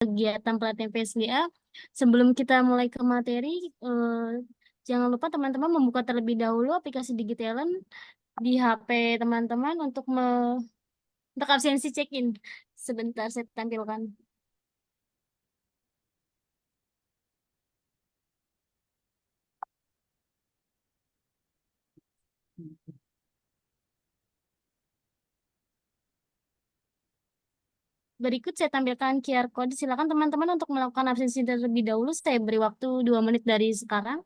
kegiatan pelatihan PSGA, sebelum kita mulai ke materi, jangan lupa teman-teman membuka terlebih dahulu aplikasi Digitalent di HP teman-teman untuk absensi check-in. Sebentar saya tampilkan. Berikut saya tampilkan QR code. Silakan teman-teman untuk melakukan absensi terlebih dahulu. Saya beri waktu 2 menit dari sekarang.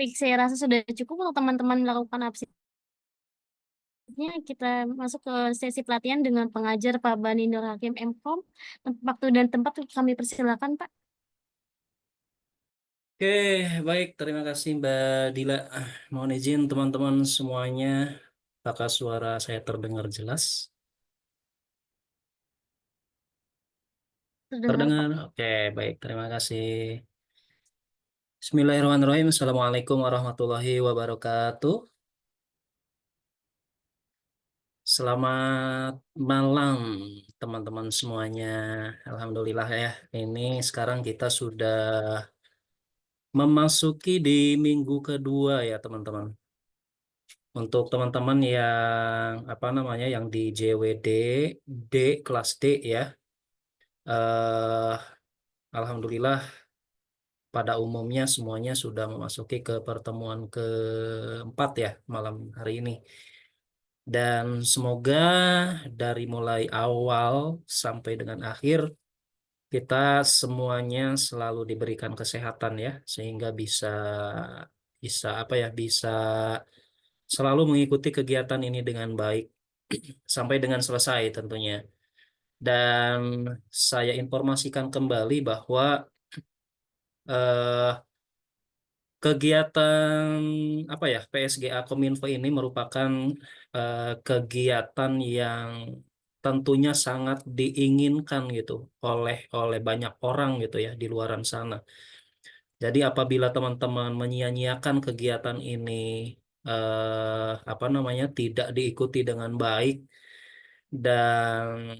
Baik, saya rasa sudah cukup untuk teman-teman melakukan absensinya. Kita masuk ke sesi pelatihan dengan pengajar Pak Bani Nur Hakim MKOM. Waktu dan tempat kami persilakan, Pak. Oke, baik. Terima kasih Mbak Dila. Mohon izin teman-teman semuanya. Apakah suara saya terdengar jelas? Terdengar, Pak. Terdengar? Oke, baik. Terima kasih. Bismillahirrahmanirrahim. Assalamualaikum warahmatullahi wabarakatuh. Selamat malam teman-teman semuanya. Alhamdulillah ya. Ini sekarang kita sudah memasuki di minggu kedua ya teman-teman. Untuk teman-teman yang apa namanya yang di JWD D kelas D ya, eh, alhamdulillah pada umumnya semuanya sudah memasuki ke pertemuan keempat ya malam hari ini. Dan semoga dari mulai awal sampai dengan akhir kita semuanya selalu diberikan kesehatan ya, sehingga bisa bisa apa ya bisa selalu mengikuti kegiatan ini dengan baik sampai dengan selesai tentunya. Dan saya informasikan kembali bahwa eh, kegiatan apa ya PSGA Kominfo ini merupakan kegiatan yang tentunya sangat diinginkan gitu oleh oleh banyak orang gitu ya di luaran sana. Jadi apabila teman-teman menyia-nyiakan kegiatan ini apa namanya tidak diikuti dengan baik dan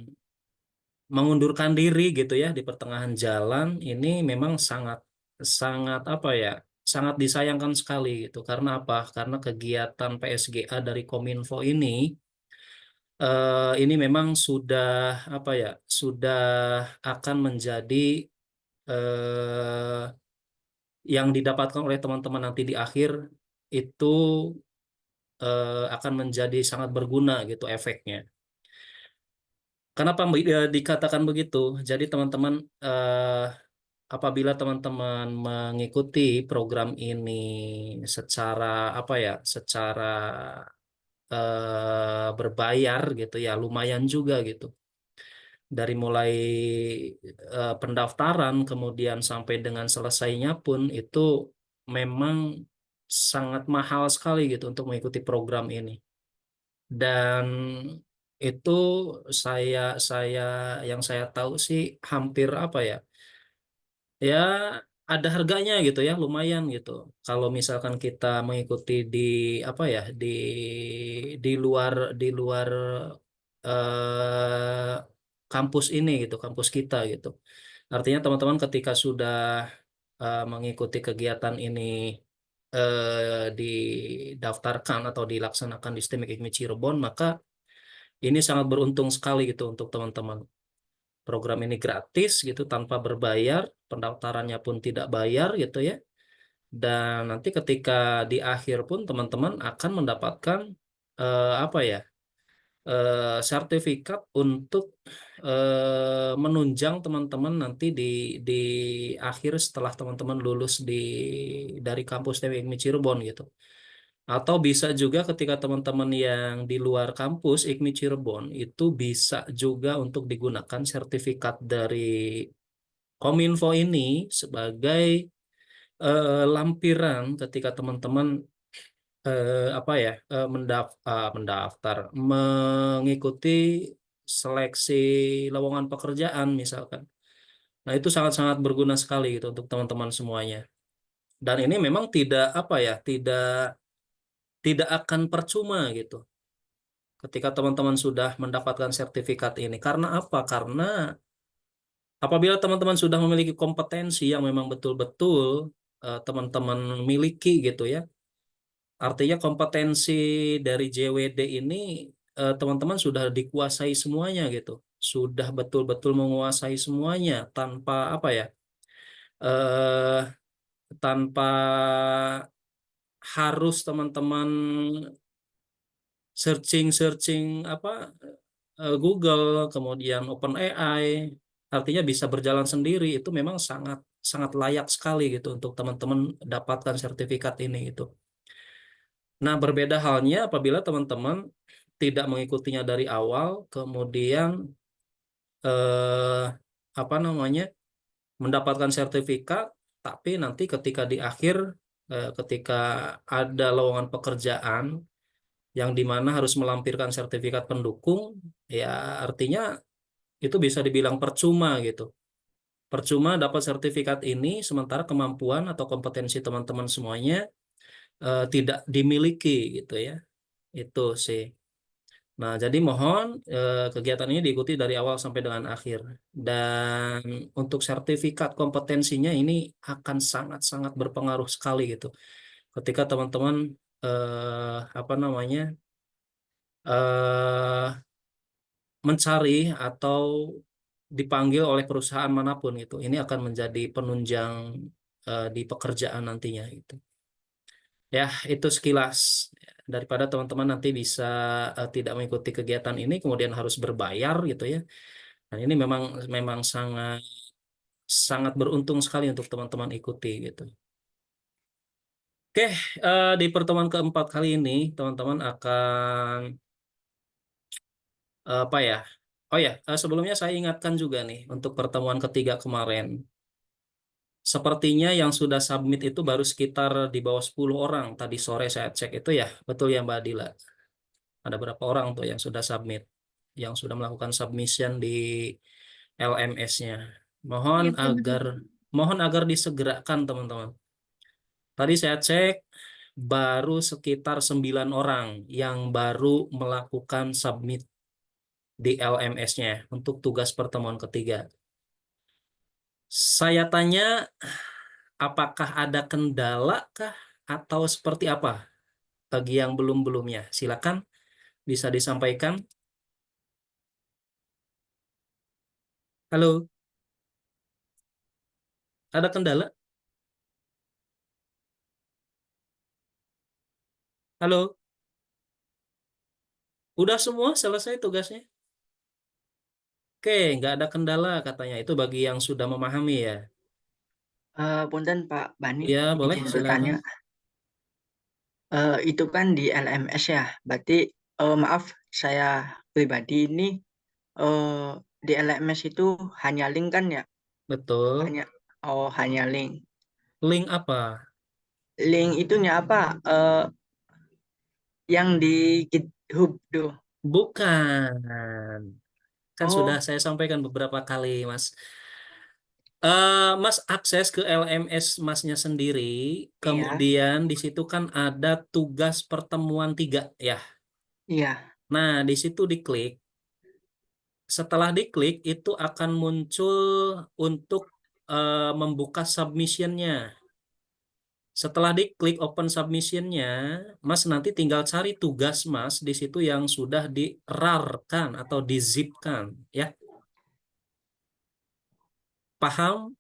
mengundurkan diri gitu ya di pertengahan jalan ini memang sangat sangat apa ya sangat disayangkan sekali gitu karena apa? Karena kegiatan PSGA dari Kominfo ini memang sudah apa ya sudah akan menjadi eh, yang didapatkan oleh teman-teman nanti di akhir itu akan menjadi sangat berguna gitu efeknya. Kenapa dikatakan begitu? Jadi teman-teman eh, apabila teman-teman mengikuti program ini secara apa ya, secara berbayar gitu ya, lumayan juga gitu. Dari mulai pendaftaran kemudian sampai dengan selesainya pun itu memang sangat mahal sekali gitu untuk mengikuti program ini. Dan itu saya yang saya tahu sih hampir apa ya? Ya ada harganya gitu ya, lumayan gitu. Kalau misalkan kita mengikuti di apa ya, di luar eh, kampus ini gitu, kampus kita gitu. Artinya teman-teman ketika sudah mengikuti kegiatan ini didaftarkan atau dilaksanakan di STEM IKMI Cirebon, maka ini sangat beruntung sekali gitu untuk teman-teman. Program ini gratis gitu tanpa berbayar, pendaftarannya pun tidak bayar gitu ya. Dan nanti ketika di akhir pun teman-teman akan mendapatkan apa ya? Sertifikat untuk menunjang teman-teman nanti di akhir setelah teman-teman lulus dari kampus TMI Cirebon gitu. Atau bisa juga ketika teman-teman yang di luar kampus IKMI Cirebon itu bisa juga untuk digunakan sertifikat dari Kominfo ini sebagai lampiran ketika teman-teman apa ya mendaftar mengikuti seleksi lowongan pekerjaan misalkan. Nah, itu sangat-sangat berguna sekali gitu untuk teman-teman semuanya. Dan ini memang tidak apa ya, tidak akan percuma gitu ketika teman-teman sudah mendapatkan sertifikat ini. Karena apa? Karena apabila teman-teman sudah memiliki kompetensi yang memang betul-betul teman-teman miliki gitu ya. Artinya kompetensi dari JWD ini teman-teman sudah dikuasai semuanya gitu. Sudah betul-betul menguasai semuanya tanpa apa ya? eh Tanpa harus teman-teman searching-searching apa Google, kemudian OpenAI, artinya bisa berjalan sendiri itu memang sangat sangat layak sekali gitu untuk teman-teman dapatkan sertifikat ini gitu. Nah, berbeda halnya apabila teman-teman tidak mengikutinya dari awal, kemudian eh, apa namanya mendapatkan sertifikat, tapi nanti ketika di akhir, ketika ada lowongan pekerjaan yang dimana harus melampirkan sertifikat pendukung, ya artinya itu bisa dibilang percuma gitu. Percuma dapat sertifikat ini, sementara kemampuan atau kompetensi teman-teman semuanya tidak dimiliki gitu ya. Itu sih. Nah, jadi mohon kegiatan ini diikuti dari awal sampai dengan akhir. Dan untuk sertifikat kompetensinya ini akan sangat-sangat berpengaruh sekali gitu. Ketika teman-teman apa namanya eh mencari atau dipanggil oleh perusahaan manapun gitu, ini akan menjadi penunjang di pekerjaan nantinya gitu. Ya, itu sekilas daripada teman-teman nanti bisa tidak mengikuti kegiatan ini kemudian harus berbayar gitu ya. Dan ini memang memang sangat sangat beruntung sekali untuk teman-teman ikuti gitu. Oke, di pertemuan keempat kali ini teman-teman akan apa ya? Oh ya, sebelumnya saya ingatkan juga nih untuk pertemuan ketiga kemarin. Sepertinya yang sudah submit itu baru sekitar di bawah 10 orang. Tadi sore saya cek itu ya, betul ya Mbak Adila. Ada berapa orang tuh yang sudah submit, yang sudah melakukan submission di LMS-nya. Mohon Iya, betul-betul. agar mohon agar disegerakan teman-teman. Tadi saya cek baru sekitar 9 orang yang baru melakukan submit di LMS-nya untuk tugas pertemuan ketiga. Saya tanya, apakah ada kendala kah atau seperti apa bagi yang belum-belumnya? Silakan bisa disampaikan. Halo, ada kendala? Halo, udah semua selesai tugasnya? Oke, nggak ada kendala katanya. Itu bagi yang sudah memahami ya. Punten Pak Bani, Ya, boleh, izin silakan. bertanya. Itu kan di LMS ya, berarti maaf saya pribadi ini eh, di LMS itu hanya link kan ya? Betul. Hanya link. Link apa? Link itunya apa? Yang di GitHub tuh. Bukan. Kan sudah Oh saya sampaikan beberapa kali, Mas. Mas akses ke LMS Masnya sendiri, iya, kemudian di situ kan ada tugas pertemuan 3 ya. iya. Nah, di situ diklik. Setelah diklik itu akan muncul untuk membuka submissionnya. Setelah diklik open submissionnya, Mas nanti tinggal cari tugas Mas di situ yang sudah di-rar-kan atau di-zip-kan, ya. Paham?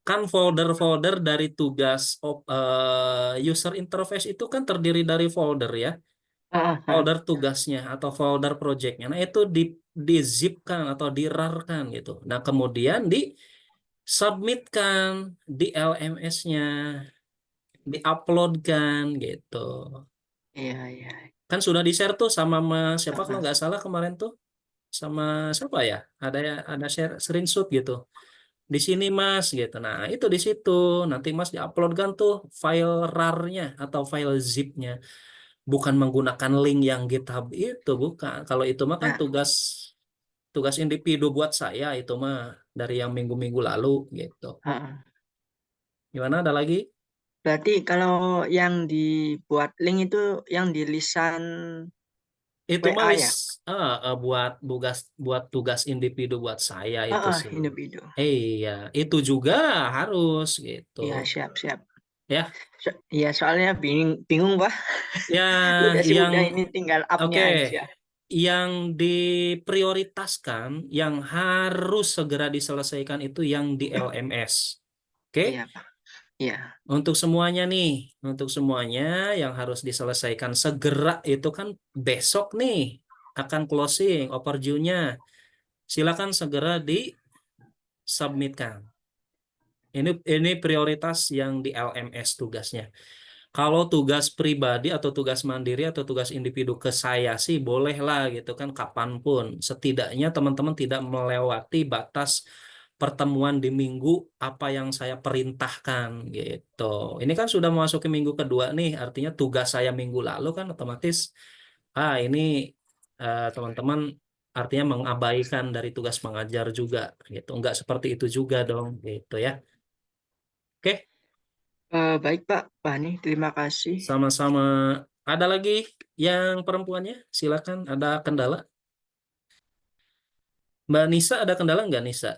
Kan folder-folder dari tugas user interface itu kan terdiri dari folder ya, Ah, ah, folder tugasnya atau folder projectnya. Nah itu di-zip-kan atau di-rar-kan gitu. Nah kemudian di-submit-kan di LMS-nya, di-upload-kan gitu. iya, iya. Kan sudah di-share tuh sama Mas siapa Ah, kalau ah, nggak salah kemarin tuh, sama siapa ya? Ada share screenshot gitu. Di sini Mas gitu. Nah, itu di situ. Nanti Mas diuploadkan tuh file RAR-nya atau file zip-nya. Bukan menggunakan link yang GitHub itu, bukan. Kalau itu mah kan nah, tugas tugas individu buat saya itu mah dari yang minggu-minggu lalu gitu. ah, ah. Gimana ada lagi? Berarti kalau yang dibuat link itu yang di lisan Itu mah WA list ya? buat tugas individu buat saya itu sih. Individu. Iya, itu juga harus gitu. Iya, siap, siap. Ya, Iya, soalnya bingung, bingung Pak. ya Udah sih, yang udah ini tinggal up-nya oke, aja. yang diprioritaskan, yang harus segera diselesaikan itu yang di LMS. Oke, Iya, Pak. Iya. untuk semuanya nih, untuk semuanya yang harus diselesaikan segera itu kan besok nih akan closing overview-nya. Silakan segera disubmitkan. Ini prioritas yang di LMS tugasnya. Kalau tugas pribadi atau tugas mandiri atau tugas individu ke saya sih bolehlah gitu kan kapanpun. Setidaknya teman-teman tidak melewati batas pertemuan di minggu apa yang saya perintahkan gitu. Ini kan sudah memasuki minggu kedua nih, artinya tugas saya minggu lalu kan otomatis ini teman-teman artinya mengabaikan dari tugas mengajar juga gitu. Enggak seperti itu juga dong gitu ya. Oke. Baik, Pak. Pak nih, terima kasih. Sama-sama. Ada lagi yang perempuannya? Silakan. Ada kendala? Mbak Nisa ada kendala nggak Nisa?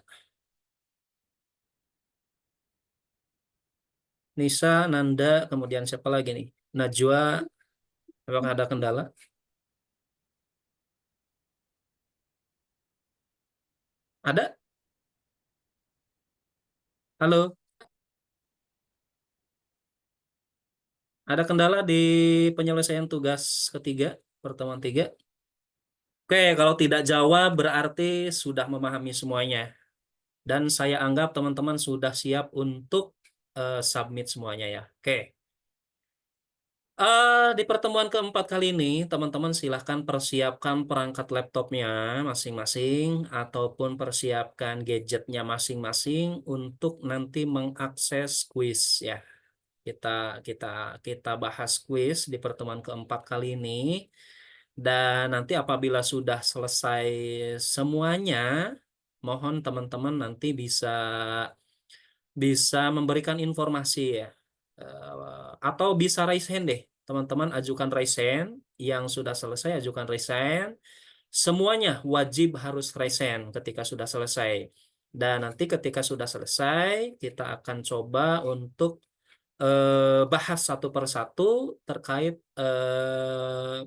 Nisa, Nanda, kemudian siapa lagi nih? Najwa, apakah ada kendala? Ada? Halo? Ada kendala di penyelesaian tugas ketiga, pertemuan tiga? Oke, kalau tidak jawab berarti sudah memahami semuanya. Dan saya anggap teman-teman sudah siap untuk submit semuanya ya. Oke. Di pertemuan keempat kali ini, teman-teman silahkan persiapkan perangkat laptopnya masing-masing ataupun persiapkan gadgetnya masing-masing untuk nanti mengakses kuis ya. Kita kita kita bahas kuis di pertemuan keempat kali ini dan nanti apabila sudah selesai semuanya, mohon teman-teman nanti bisa bisa memberikan informasi ya. Atau bisa raise hand deh. Teman-teman ajukan raise hand, yang sudah selesai ajukan raise hand. Semuanya wajib harus raise hand ketika sudah selesai. Dan nanti ketika sudah selesai, kita akan coba untuk bahas satu persatu terkait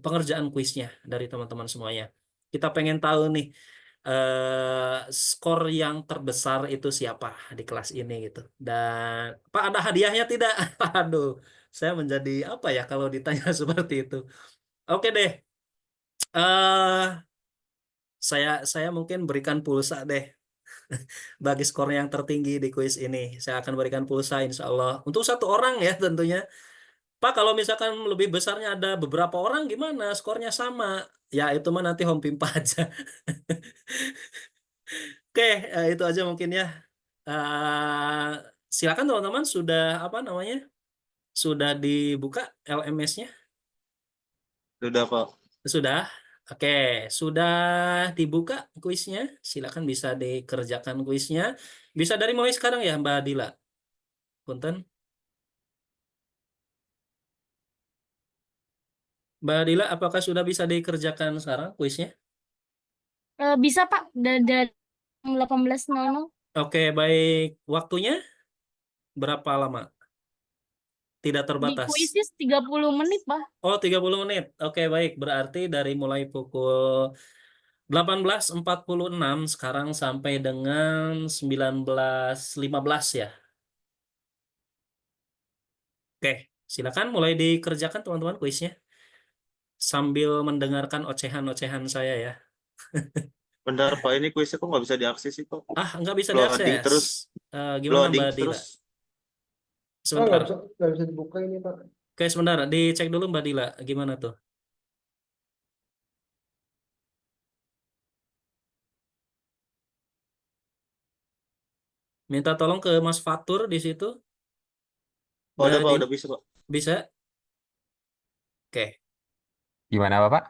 pengerjaan kuisnya dari teman-teman semuanya. Kita pengen tahu nih skor yang terbesar itu siapa di kelas ini gitu. Dan Pak ada hadiahnya tidak? Aduh, Saya menjadi apa ya kalau ditanya seperti itu. Oke deh. eh saya mungkin berikan pulsa deh bagi skor yang tertinggi di kuis ini. Saya akan berikan pulsa insya Allah untuk satu orang ya tentunya. Pak, kalau misalkan lebih besarnya ada beberapa orang gimana? Skornya sama. Ya itu mah nanti home pimpa aja. Oke, itu aja mungkin ya. Eh Silakan teman-teman sudah apa namanya? Sudah dibuka LMS-nya? Sudah, Pak. Sudah. Oke, sudah dibuka kuisnya. Silakan bisa dikerjakan kuisnya. Bisa dari mulai sekarang ya, Mbak Dila. Punten. Mbak Dila, apakah sudah bisa dikerjakan sekarang kuisnya? Bisa Pak, dari 18.00. Oke, baik. Waktunya berapa lama? Tidak Di terbatas. kuisis 30 menit, Pak. Oh, 30 menit. Oke, baik. Berarti dari mulai pukul 18.46 sekarang sampai dengan 19.15 ya. Oke, silakan mulai dikerjakan teman-teman kuisnya sambil mendengarkan ocehan-ocehan saya ya. Bentar, Pak. Ini kuisnya kok nggak bisa diakses sih, Pak. Nggak bisa Loading diakses. terus. Gimana Loading Mbak Dila? terus. Sebentar. Nggak bisa dibuka ini, Pak. Oke, sebentar. Dicek dulu Mbak Dila. Gimana tuh? Minta tolong ke Mas Fatur di situ. Oh, udah, Pak. Di- Udah bisa, Pak. Bisa? Oke. Gimana Bapak?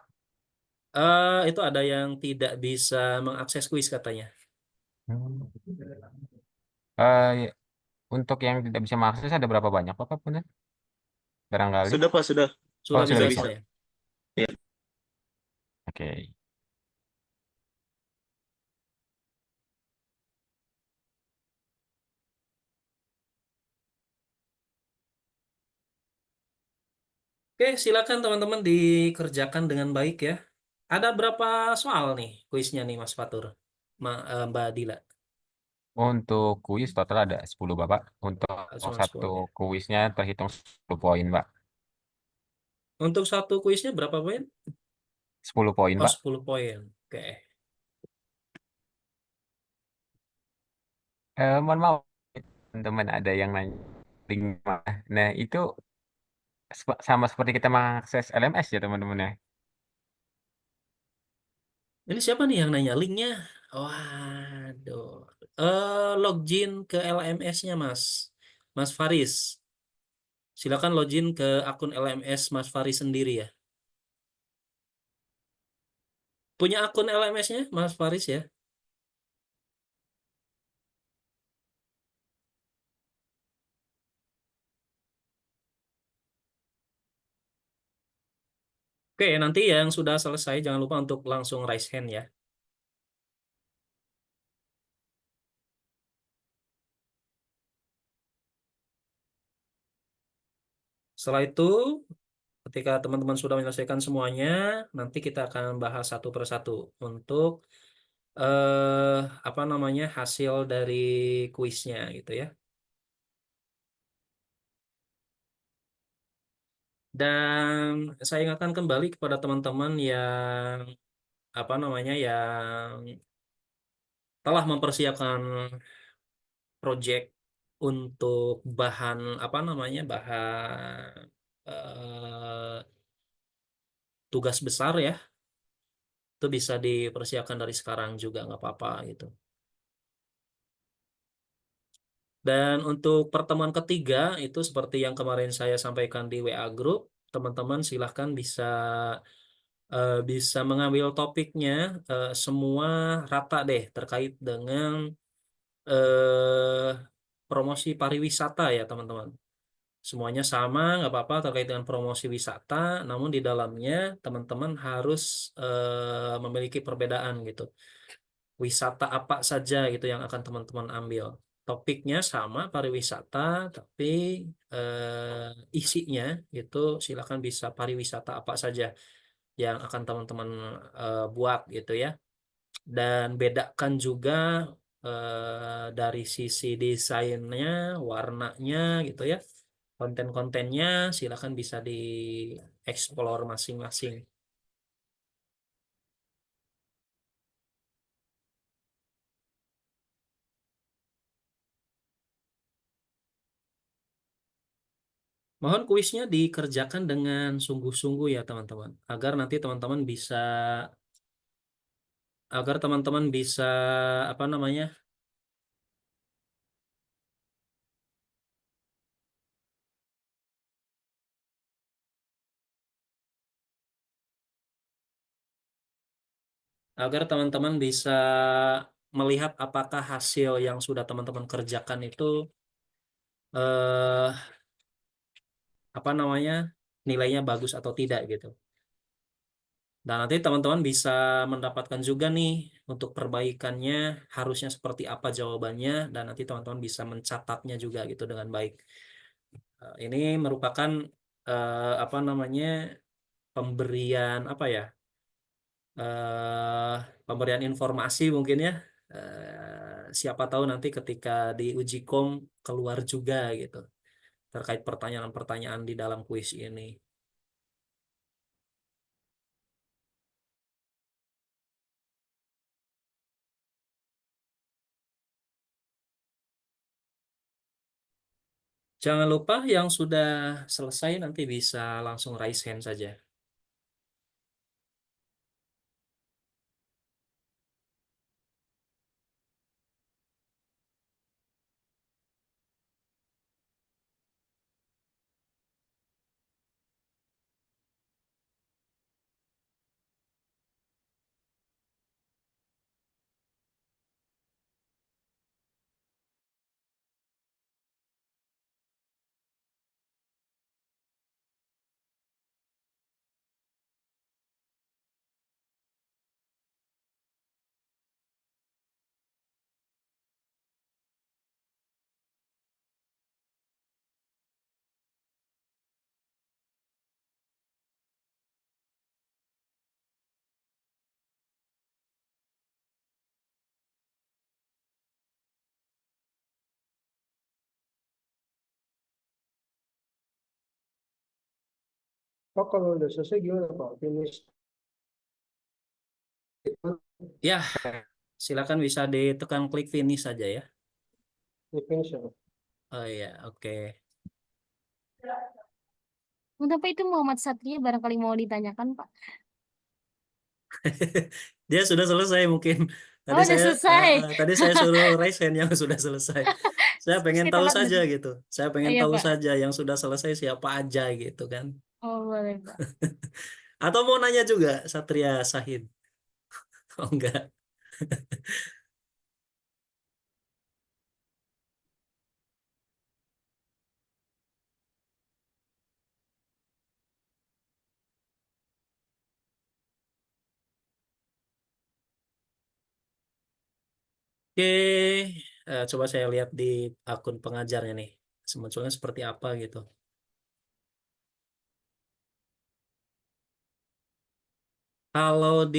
Itu ada yang tidak bisa mengakses kuis katanya. Hmm. Eh, untuk yang tidak bisa mengakses ada berapa banyak Bapak punya? Barangkali. Sudah, Pak. Sudah. Sudah Oh, sudah bisa bisa. ya? Iya. Oke. Oke, silakan teman-teman dikerjakan dengan baik ya. Ada berapa soal nih kuisnya nih Mas Fatur? Mbak Dila. Untuk kuis total ada 10 Bapak. Untuk Cuma satu 10 ya. kuisnya terhitung 10 poin Pak. Untuk satu kuisnya berapa poin? 10 poin Oh, Pak. 10 poin. Oke. Mohon maaf teman-teman ada yang nanya link mana. Nah itu sama seperti kita mengakses LMS ya teman-teman ya. Ini siapa nih yang nanya linknya? Waduh. Login ke LMS-nya Mas. Mas Faris. Silakan login ke akun LMS Mas Faris sendiri ya. Punya akun LMS-nya Mas Faris ya? Oke, nanti yang sudah selesai jangan lupa untuk langsung raise hand ya. Setelah itu, ketika teman-teman sudah menyelesaikan semuanya, nanti kita akan bahas satu persatu untuk apa namanya hasil dari kuisnya gitu ya. Dan saya ingatkan kembali kepada teman-teman yang apa namanya yang telah mempersiapkan project untuk bahan apa namanya bahan tugas besar ya itu bisa dipersiapkan dari sekarang juga nggak apa-apa gitu. Dan untuk pertemuan ketiga itu seperti yang kemarin saya sampaikan di WA Group, teman-teman silahkan bisa mengambil topiknya semua rata deh terkait dengan eh, promosi pariwisata ya teman-teman. Semuanya sama, nggak apa-apa terkait dengan promosi wisata, namun di dalamnya teman-teman harus memiliki perbedaan gitu. Wisata apa saja gitu yang akan teman-teman ambil. Topiknya sama pariwisata, tapi isinya itu silakan bisa pariwisata apa saja yang akan teman-teman buat gitu ya. Dan bedakan juga dari sisi desainnya, warnanya gitu ya. Konten-kontennya silakan bisa dieksplor masing-masing. Mohon kuisnya dikerjakan dengan sungguh-sungguh ya teman-teman, agar nanti teman-teman bisa apa namanya? Agar teman-teman bisa melihat apakah hasil yang sudah teman-teman kerjakan itu eh apa namanya? Nilainya bagus atau tidak gitu. Dan nanti teman-teman bisa mendapatkan juga nih untuk perbaikannya harusnya seperti apa jawabannya, dan nanti teman-teman bisa mencatatnya juga gitu dengan baik. Ini merupakan apa namanya, pemberian apa ya? eh Pemberian informasi mungkin ya. Siapa tahu nanti ketika di uji kom keluar juga gitu terkait pertanyaan-pertanyaan di dalam kuis ini. Jangan lupa yang sudah selesai nanti bisa langsung raise hand saja. Pak, kalau udah selesai gimana Pak? Finish. Ya, silakan bisa ditekan klik finish saja ya. Finish ya Pak? Oh iya, oke. Kenapa itu Muhammad Satria barangkali mau ditanyakan, Pak? Dia sudah selesai mungkin. Oh, udah selesai. Tadi saya suruh raise hand yang sudah selesai. Saya pengen Kita tahu lihat saja dulu. gitu. Saya pengen Iya, tahu Pak. saja yang sudah selesai siapa aja gitu kan. Oh, boleh, Pak. Atau mau nanya juga Satria Sahid? Oh enggak. Oke, coba saya lihat di akun pengajarnya nih. Semunculnya seperti apa gitu. Kalau di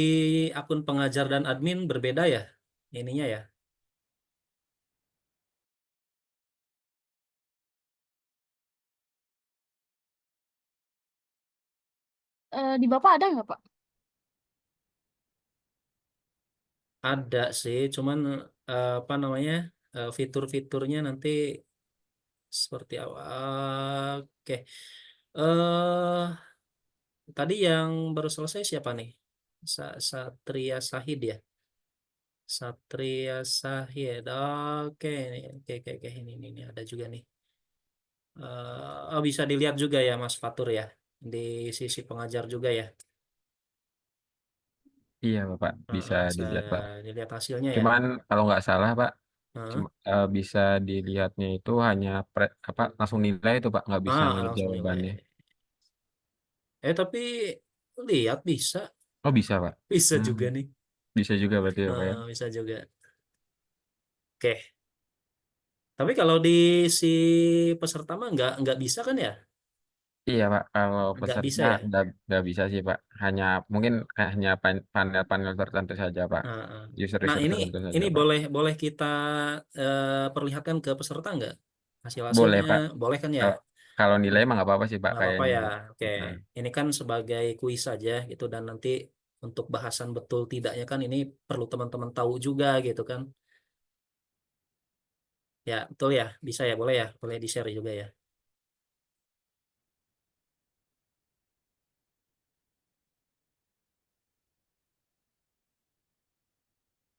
akun pengajar dan admin berbeda ya ininya ya. Di Bapak ada nggak, Pak? Ada sih, cuman apa namanya, fitur-fiturnya nanti seperti apa? Oke, eh tadi yang baru selesai siapa nih? Satria Sahid ya. Satria Sahid. Oke, oke, ini ada juga nih. Oh, bisa dilihat juga ya Mas Fatur ya di sisi pengajar juga ya. Iya Bapak, bisa Bisa dilihat Pak. dilihat hasilnya ya. Cuman kalau nggak salah Pak, Heeh. bisa dilihatnya itu hanya langsung nilai itu Pak, nggak bisa ngeliat Langsung nilai. jawabannya. Tapi lihat bisa, Oh bisa Pak. bisa Hmm, juga nih. bisa juga berarti ya Pak ya. Bisa juga. Oke. Tapi kalau di si peserta mah nggak bisa kan ya? Iya Pak, kalau Nggak bisa peserta ya. nggak bisa sih Pak. Mungkin hanya panel-panel tertentu saja Pak. Heeh. Nah User-user tertentu saja ini Pak. boleh kita perlihatkan ke peserta nggak Boleh hasilnya? Pak. Boleh kan ya? Kalau Kalau nilai mah nggak apa-apa sih Pak Nggak apa-apa kayaknya. ya. Oke, Nah, ini kan sebagai kuis saja gitu dan nanti untuk bahasan betul tidaknya kan ini perlu teman-teman tahu juga gitu kan. Ya, betul ya. Bisa ya, boleh ya. Boleh di-share juga ya.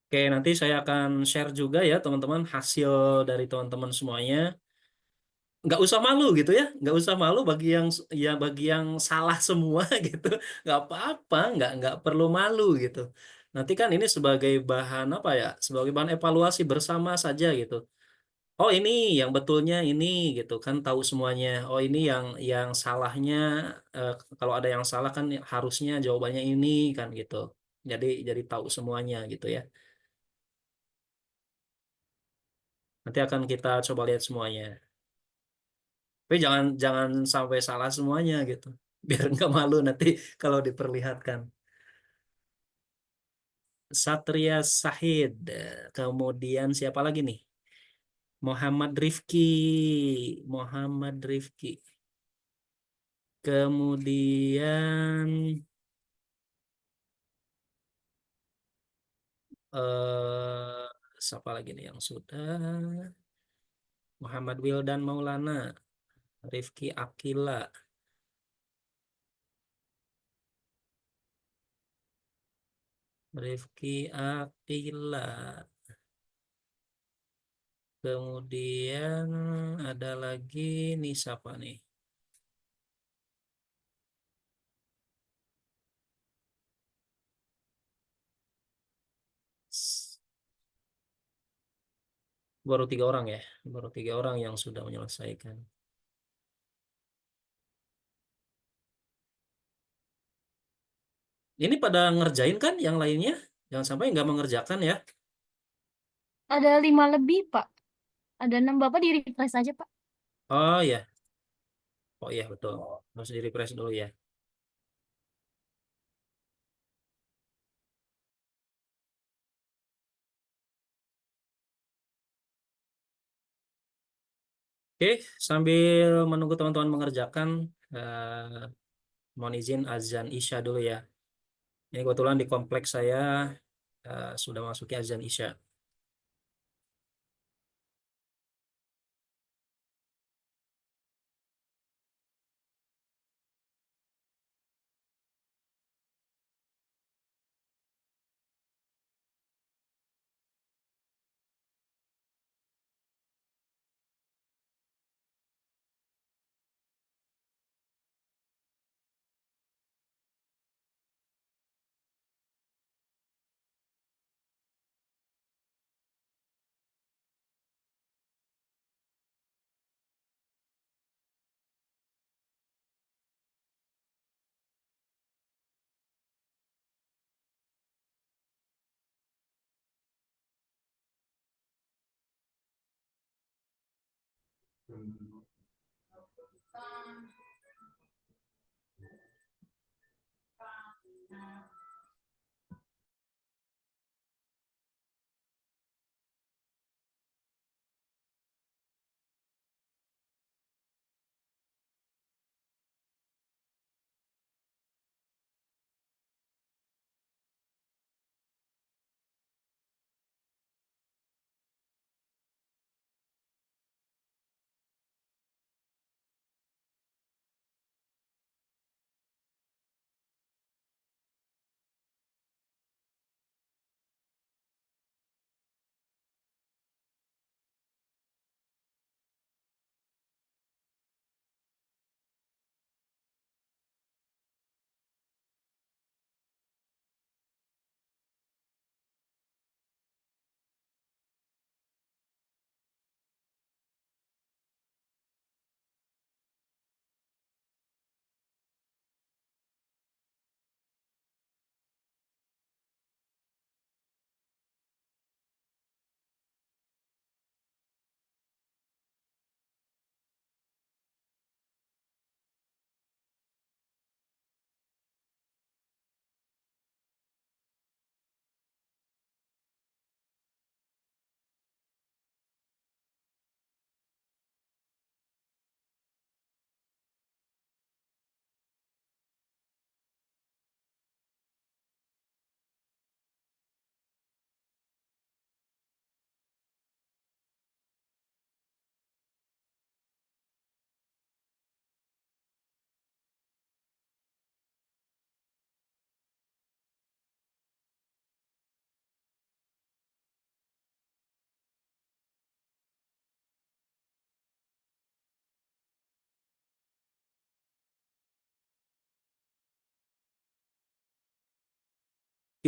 Oke, nanti saya akan share juga ya teman-teman hasil dari teman-teman semuanya. Nggak usah malu gitu ya, nggak usah malu bagi yang ya bagi yang salah semua gitu, nggak apa-apa, nggak perlu malu gitu. Nanti kan ini sebagai bahan apa ya, sebagai bahan evaluasi bersama saja gitu. Oh ini yang betulnya ini gitu kan tahu semuanya. Oh ini yang salahnya eh, kalau ada yang salah kan harusnya jawabannya ini kan gitu. Jadi tahu semuanya gitu ya. Nanti akan kita coba lihat semuanya. Tapi jangan jangan sampai salah semuanya gitu. Biar nggak malu nanti kalau diperlihatkan. Satria Sahid. Kemudian siapa lagi nih? Muhammad Rifki. Muhammad Rifki. Kemudian siapa lagi nih yang sudah? Muhammad Wildan Maulana. Rifki Akila. Rifki Akila. Kemudian ada lagi nih siapa nih? Baru 3 orang ya, baru 3 orang yang sudah menyelesaikan. Ini pada ngerjain kan yang lainnya? Jangan sampai nggak mengerjakan ya. Ada 5 lebih, Pak. Ada 6. Bapak di refresh aja, Pak. Oh ya, oh iya betul. Harus di refresh dulu ya. Oke, sambil menunggu teman-teman mengerjakan, mohon izin azan Isya dulu ya. Ini kebetulan di kompleks saya sudah masuki azan Isya.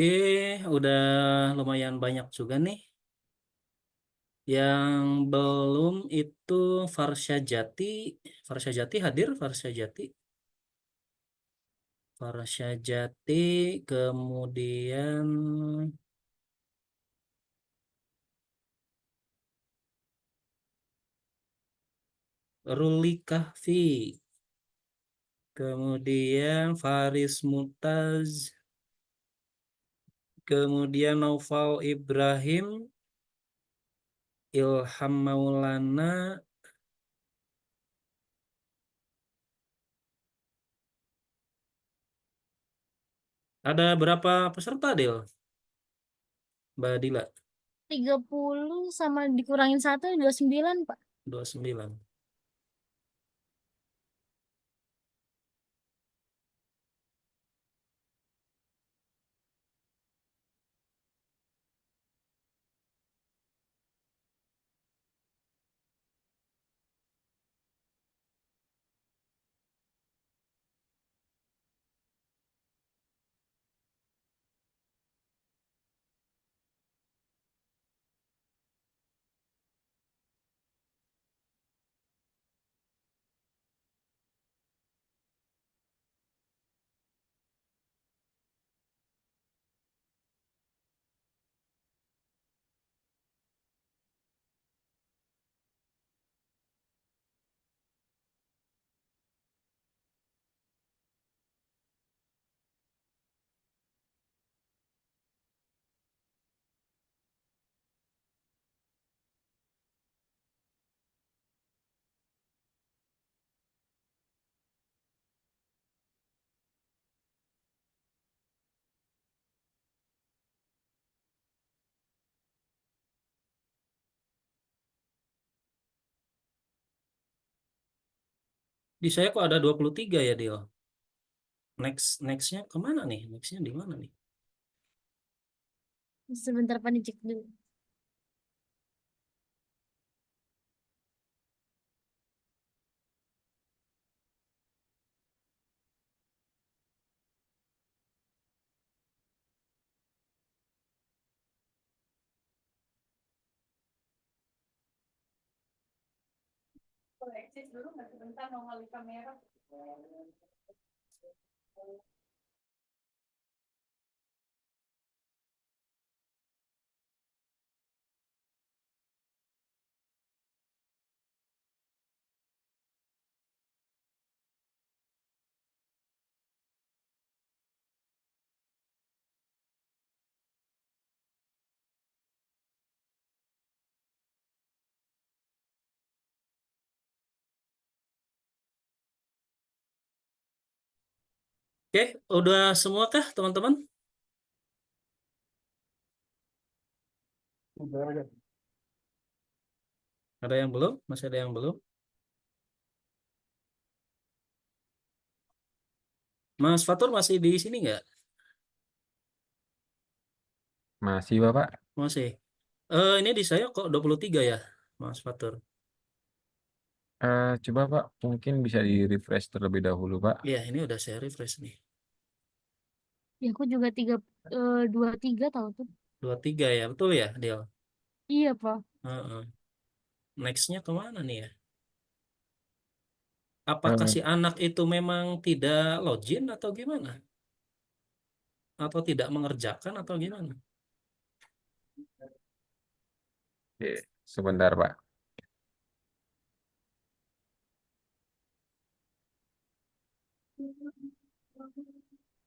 Oke, udah lumayan banyak juga nih. Yang belum itu Farsha Jati. Farsha Jati hadir, Farsha Jati. Farsha Jati, kemudian Ruli Kahfi, kemudian Faris Mutaz, kemudian Naufal Ibrahim, Ilham Maulana, ada berapa peserta, Del? Mbak Dila, 30 sama dikurangin 1, 29, Pak. 29. Di saya kok ada 23 ya, Del? Nextnya kemana nih? Nextnya di mana nih? Sebentar, Pak, dicek dulu. Oke, udah semua kah, teman-teman? Udah ada. Ada yang belum? Masih ada yang belum? Mas Fatur masih di sini nggak? Masih Bapak. Masih. Ini di saya kok 23 ya, Mas Fatur. Coba Pak, mungkin bisa di refresh terlebih dahulu Pak. Iya, ini udah saya refresh nih. Ya, aku juga 23 tahu tuh. 23 ya, betul ya, Del? Iya, Pak. Heeh. Nextnya kemana nih ya? Eh, Apakah si anak itu memang tidak login atau gimana? Atau tidak mengerjakan atau gimana? oke, sebentar Pak.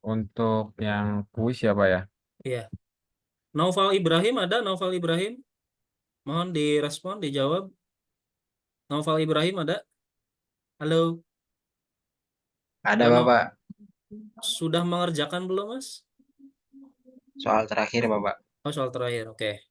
Untuk yang kuis ya Pak ya. Iya. Naufal Ibrahim ada? Naufal Ibrahim? Mohon direspon, dijawab. Naufal Ibrahim ada? Halo? Ada Nau- Bapak, Sudah mengerjakan belum, Mas? soal terakhir Bapak. Oh, soal terakhir. Oke.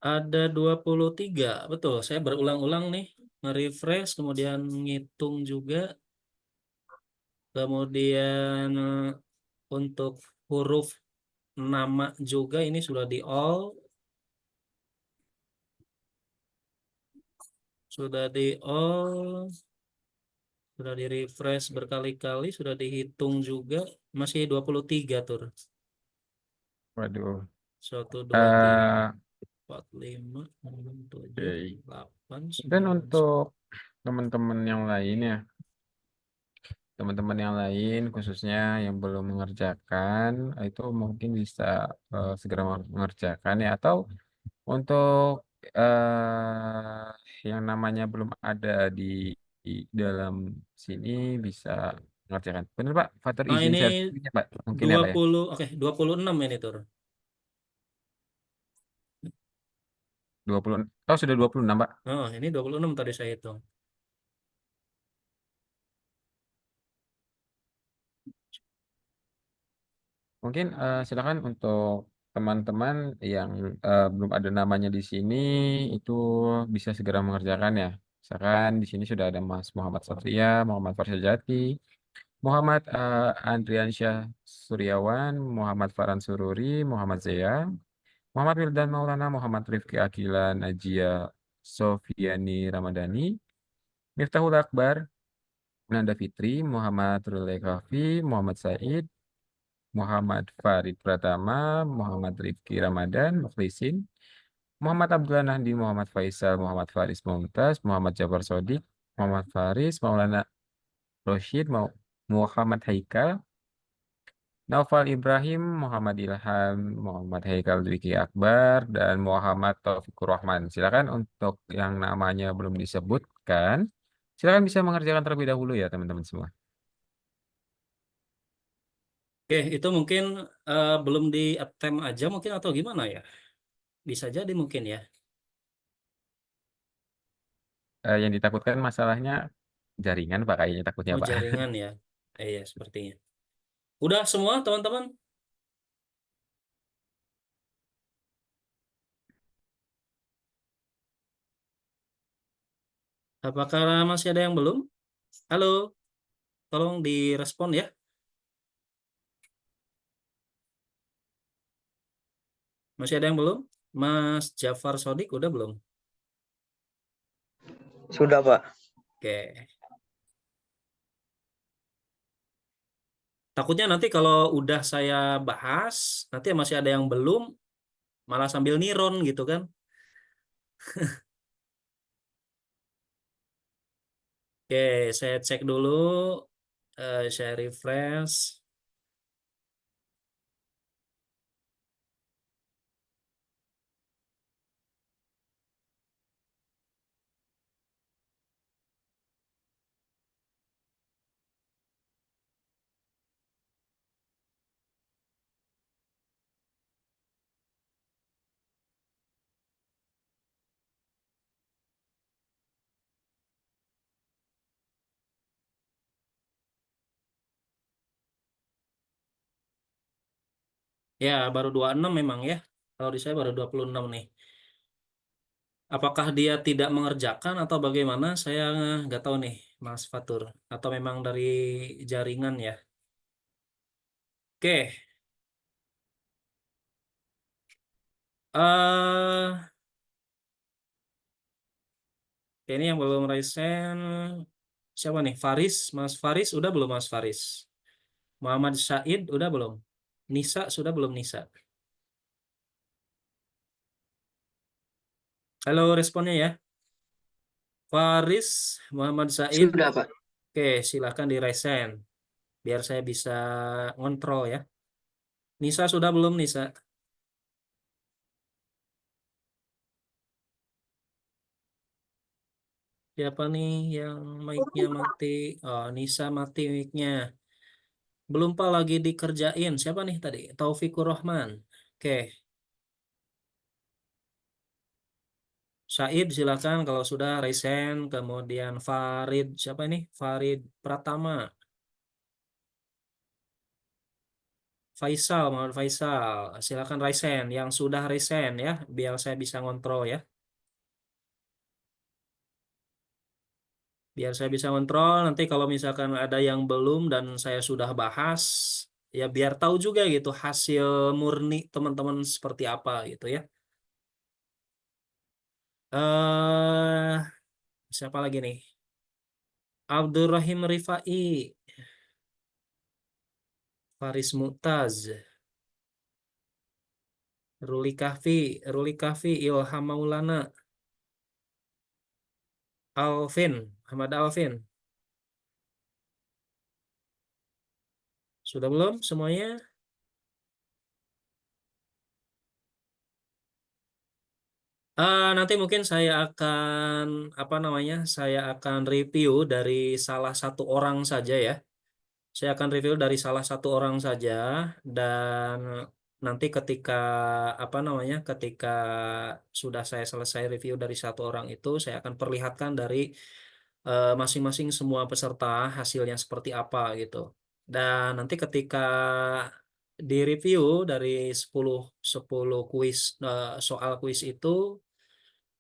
Ada 23. Betul, saya berulang-ulang nih. Nge-refresh, kemudian ngitung juga. Kemudian untuk huruf nama juga ini sudah di all. Sudah di all. Sudah di refresh berkali-kali, sudah dihitung juga. Masih 23 tur. Waduh. 1, 2, 3, Eh, 4, 5, 6, 7, Oke. 8, Dan 9, 10. untuk teman-teman yang lainnya, teman-teman yang lain khususnya yang belum mengerjakan itu mungkin bisa segera mengerjakan ya, atau untuk yang namanya belum ada di dalam sini bisa mengerjakan. Benar Pak, Fatur Nah izin ini share screen-nya, Pak. Mungkin ya Pak ya. 20, oke 26 ini tur. 20. Oh, sudah 26 Pak. Oh, ini 26 tadi saya hitung. Mungkin silakan untuk teman-teman yang belum ada namanya di sini itu bisa segera mengerjakan ya. Misalkan di sini sudah ada Mas Muhammad Satria, Muhammad Farsajati, Muhammad Andriansyah Suryawan, Muhammad Farhan Sururi, Muhammad Zea, Muhammad Wildan Maulana, Muhammad Rifki Akila, Najia Sofiani Ramadhani, Miftahul Akbar, Nanda Fitri, Muhammad Rule Kafi, Muhammad Said, Muhammad Farid Pratama, Muhammad Rifki Ramadan, Mukhlisin, Muhammad Abdullah Nahdi, Muhammad Faisal, Muhammad Faris Mumtaz, Muhammad Jafar Sodik, Muhammad Faris, Maulana Roshid, Muhammad Haikal, Naufal Ibrahim, Muhammad Ilham, Muhammad Haikal Dwiki Akbar, dan Muhammad Taufikur Rahman. Silakan untuk yang namanya belum disebutkan, silakan bisa mengerjakan terlebih dahulu ya teman-teman semua. Oke, itu mungkin belum di attempt aja mungkin atau gimana ya? Bisa jadi mungkin ya. Yang ditakutkan masalahnya jaringan Pak, kayaknya takutnya Oh, Pak. jaringan ya. Iya, sepertinya. Udah semua teman-teman? Apakah masih ada yang belum? Halo, tolong direspon ya. Masih ada yang belum? Mas Jafar Sodik udah belum? Sudah, Pak. Oke. Takutnya nanti kalau udah saya bahas, nanti masih ada yang belum, malah sambil niron gitu kan. Oke, saya cek dulu, saya refresh. Ya, baru 26 memang ya. Kalau di saya baru 26 nih. Apakah dia tidak mengerjakan atau bagaimana? Saya nggak tahu nih, Mas Fatur. Atau memang dari jaringan ya. Oke. eh ini yang belum resen. Siapa nih? Faris, Mas Faris udah belum Mas Faris? Muhammad Said udah belum? Nisa sudah belum Nisa? Halo, responnya ya. Faris, Muhammad Said. Sudah, Pak. Oke, silahkan di resen. Biar saya bisa ngontrol ya. Nisa sudah belum Nisa? Siapa nih yang mic-nya mati? Oh, Nisa mati mic-nya. Belum Pak, lagi dikerjain. Siapa nih tadi? Taufikur Rahman. Oke, Said silakan kalau sudah resen. Kemudian Farid, siapa ini? Farid Pratama. Faisal, Muhammad Faisal. Silakan resen. Yang sudah resen ya, biar saya bisa ngontrol ya. Biar saya bisa ngontrol. Nanti kalau misalkan ada yang belum dan saya sudah bahas, Ya biar tahu juga gitu hasil murni teman-teman seperti apa gitu ya. eh Siapa lagi nih? Abdurrahim Rifai, Faris Mu'taz, Ruli Kahfi, Ilham Maulana, Ahmad Alvin. Sudah belum semuanya? Nanti mungkin saya akan apa namanya? Saya akan review dari salah satu orang saja ya. Saya akan review dari salah satu orang saja dan nanti ketika apa namanya? Ketika sudah saya selesai review dari satu orang itu, saya akan perlihatkan dari masing-masing semua peserta hasilnya seperti apa gitu. Dan nanti ketika di review dari 10 kuis soal kuis itu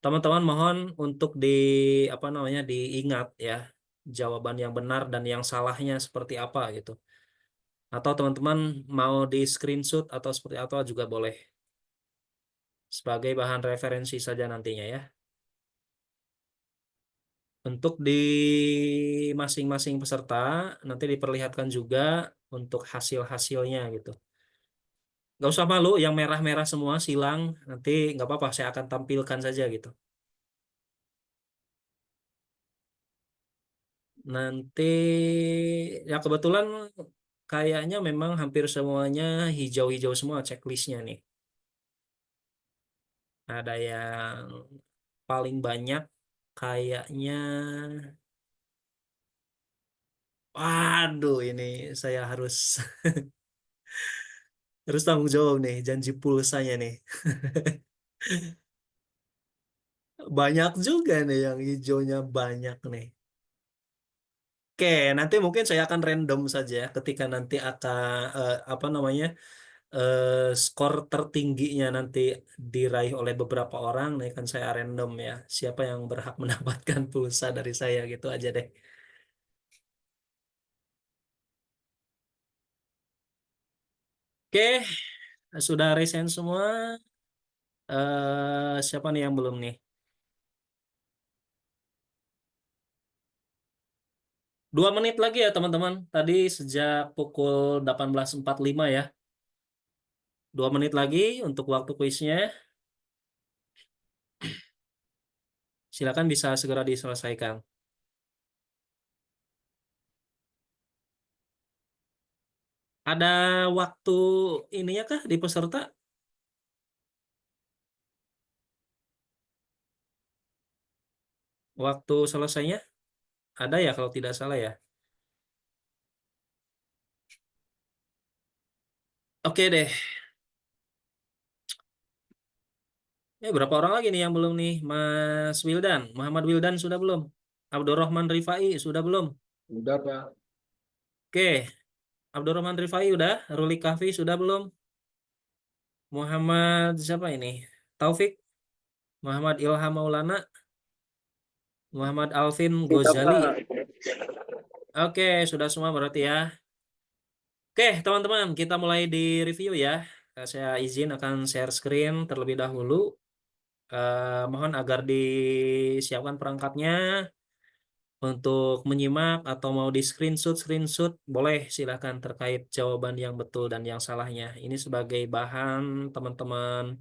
teman-teman mohon untuk apa namanya diingat ya jawaban yang benar dan yang salahnya seperti apa gitu. Atau teman-teman mau di screenshot atau seperti apa juga boleh sebagai bahan referensi saja nantinya ya. Untuk di masing-masing peserta nanti diperlihatkan juga untuk hasil-hasilnya gitu. Gak usah malu yang merah-merah semua silang nanti nggak apa-apa saya akan tampilkan saja gitu. Nanti ya kebetulan kayaknya memang hampir semuanya hijau-hijau semua checklistnya nih. Ada yang paling banyak kayaknya, waduh ini saya harus harus tanggung jawab nih janji pulsanya nih. Banyak juga nih yang hijaunya banyak nih. Oke, nanti mungkin saya akan random saja ketika nanti akan apa namanya skor tertingginya nanti diraih oleh beberapa orang, nih kan saya random ya. Siapa yang berhak mendapatkan pulsa dari saya gitu aja deh. Oke, sudah resign semua. Siapa nih yang belum nih? 2 menit lagi ya teman-teman. Tadi sejak pukul 18.45 ya. 2 menit lagi untuk waktu kuisnya. Silakan bisa segera diselesaikan. Ada waktu ininya kah di peserta? Waktu selesainya? Ada ya kalau tidak salah ya. Oke deh. Berapa orang lagi nih yang belum nih? Mas Wildan, Muhammad Wildan sudah belum? Abdurrahman Rifai sudah belum? Udah, Pak. Oke, Abdurrahman Rifai udah. Ruli Kahfi sudah belum? Muhammad siapa ini? Taufik, Muhammad Ilham Maulana, Muhammad Alvin Ghazali. Oke, sudah semua berarti ya. Oke, teman-teman, kita mulai di review ya. Saya izin akan share screen terlebih dahulu. Mohon agar disiapkan perangkatnya untuk menyimak atau mau di screenshot boleh silakan terkait jawaban yang betul dan yang salahnya. Ini sebagai bahan teman-teman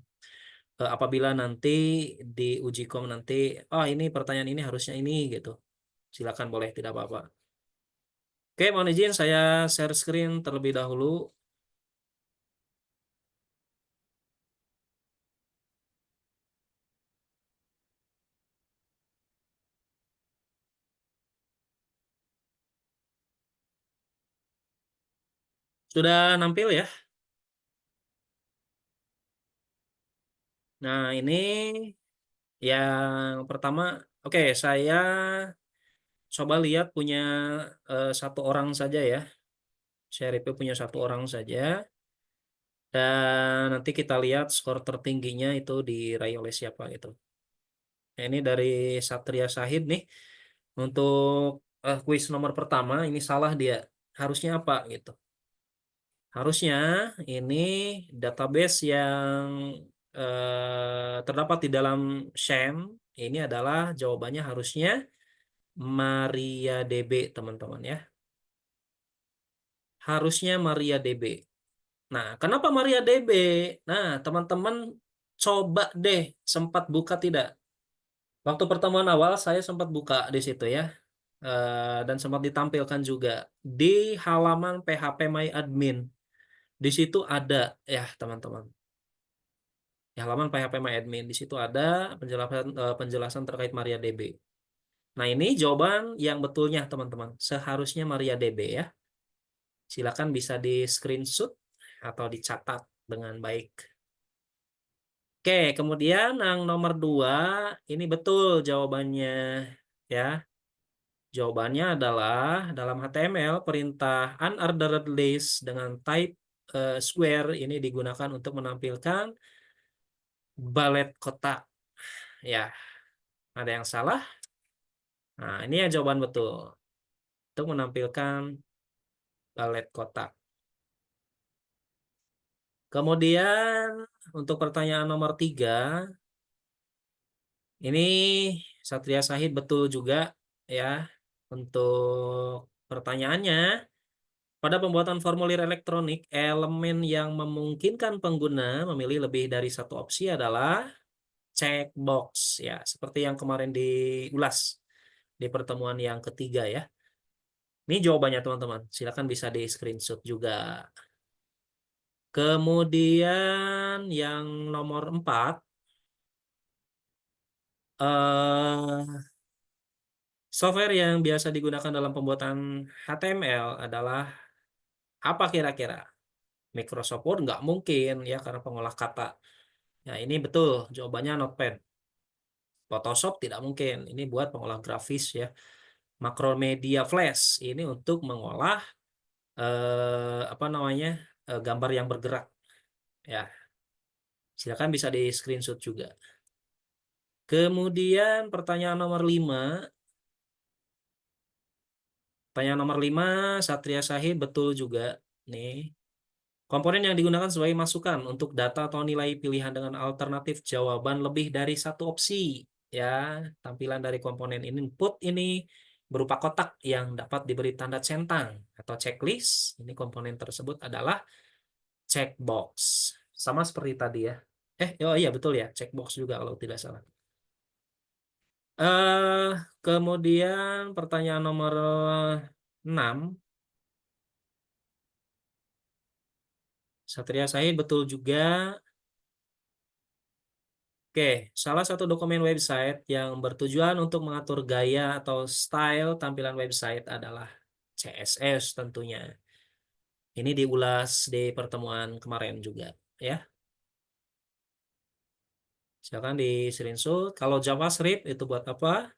apabila nanti di uji kom nanti, oh ini pertanyaan ini harusnya ini gitu. Silakan boleh tidak apa-apa. Oke, mohon izin saya share screen terlebih dahulu. Sudah nampil ya? Nah, ini yang pertama, oke, saya coba lihat punya satu orang saja ya. Saya review punya satu orang saja. Dan nanti kita lihat skor tertingginya itu diraih oleh siapa gitu. Nah, ini dari Satria Sahid nih. Untuk kuis nomor pertama, ini salah dia. Harusnya apa gitu. Harusnya ini database yang terdapat di dalam Sham ini adalah jawabannya harusnya MariaDB, teman-teman ya. Harusnya MariaDB. Nah, kenapa MariaDB? Nah, teman-teman coba deh sempat buka tidak? Waktu pertemuan awal saya sempat buka di situ ya. Dan sempat ditampilkan juga di halaman PHP My Admin. Di situ ada ya, teman-teman. Di halaman PHP My Admin di situ ada penjelasan terkait MariaDB. Nah, ini jawaban yang betulnya, teman-teman. Seharusnya MariaDB ya. Silakan bisa di screenshot atau dicatat dengan baik. Oke, kemudian yang nomor 2, ini betul jawabannya ya. Jawabannya adalah dalam HTML perintah unordered list dengan type square ini digunakan untuk menampilkan balet kotak. Ya, ada yang salah? Nah, ini yang jawaban betul. Untuk menampilkan balet kotak. Kemudian untuk pertanyaan nomor 3, ini Satria Sahid betul juga ya. Untuk pertanyaannya, pada pembuatan formulir elektronik, elemen yang memungkinkan pengguna memilih lebih dari satu opsi adalah checkbox ya, seperti yang kemarin diulas di pertemuan yang ketiga ya. Ini jawabannya, teman-teman. Silakan bisa di screenshot juga. Kemudian yang nomor 4, software yang biasa digunakan dalam pembuatan HTML adalah apa kira-kira? Microsoft Word nggak mungkin ya karena pengolah kata. Ya, ini betul jawabannya Notepad. Photoshop tidak mungkin. Ini buat pengolah grafis ya. Macromedia Flash ini untuk mengolah apa namanya gambar yang bergerak. Ya, silakan bisa di screenshot juga. Kemudian pertanyaan nomor 5. Pertanyaan nomor 5, Satria Sahid betul juga nih. Komponen yang digunakan sebagai masukan untuk data atau nilai pilihan dengan alternatif jawaban lebih dari satu opsi. Ya, tampilan dari komponen input ini berupa kotak yang dapat diberi tanda centang atau checklist. Ini komponen tersebut adalah checkbox. Sama seperti tadi ya. Oh iya betul ya, checkbox juga kalau tidak salah. Kemudian pertanyaan nomor 6. Satria Sahid betul juga. Oke, salah satu dokumen website yang bertujuan untuk mengatur gaya atau style tampilan website adalah CSS tentunya. Ini diulas di pertemuan kemarin juga, ya. Silakan di screenshot. Kalau JavaScript itu buat apa?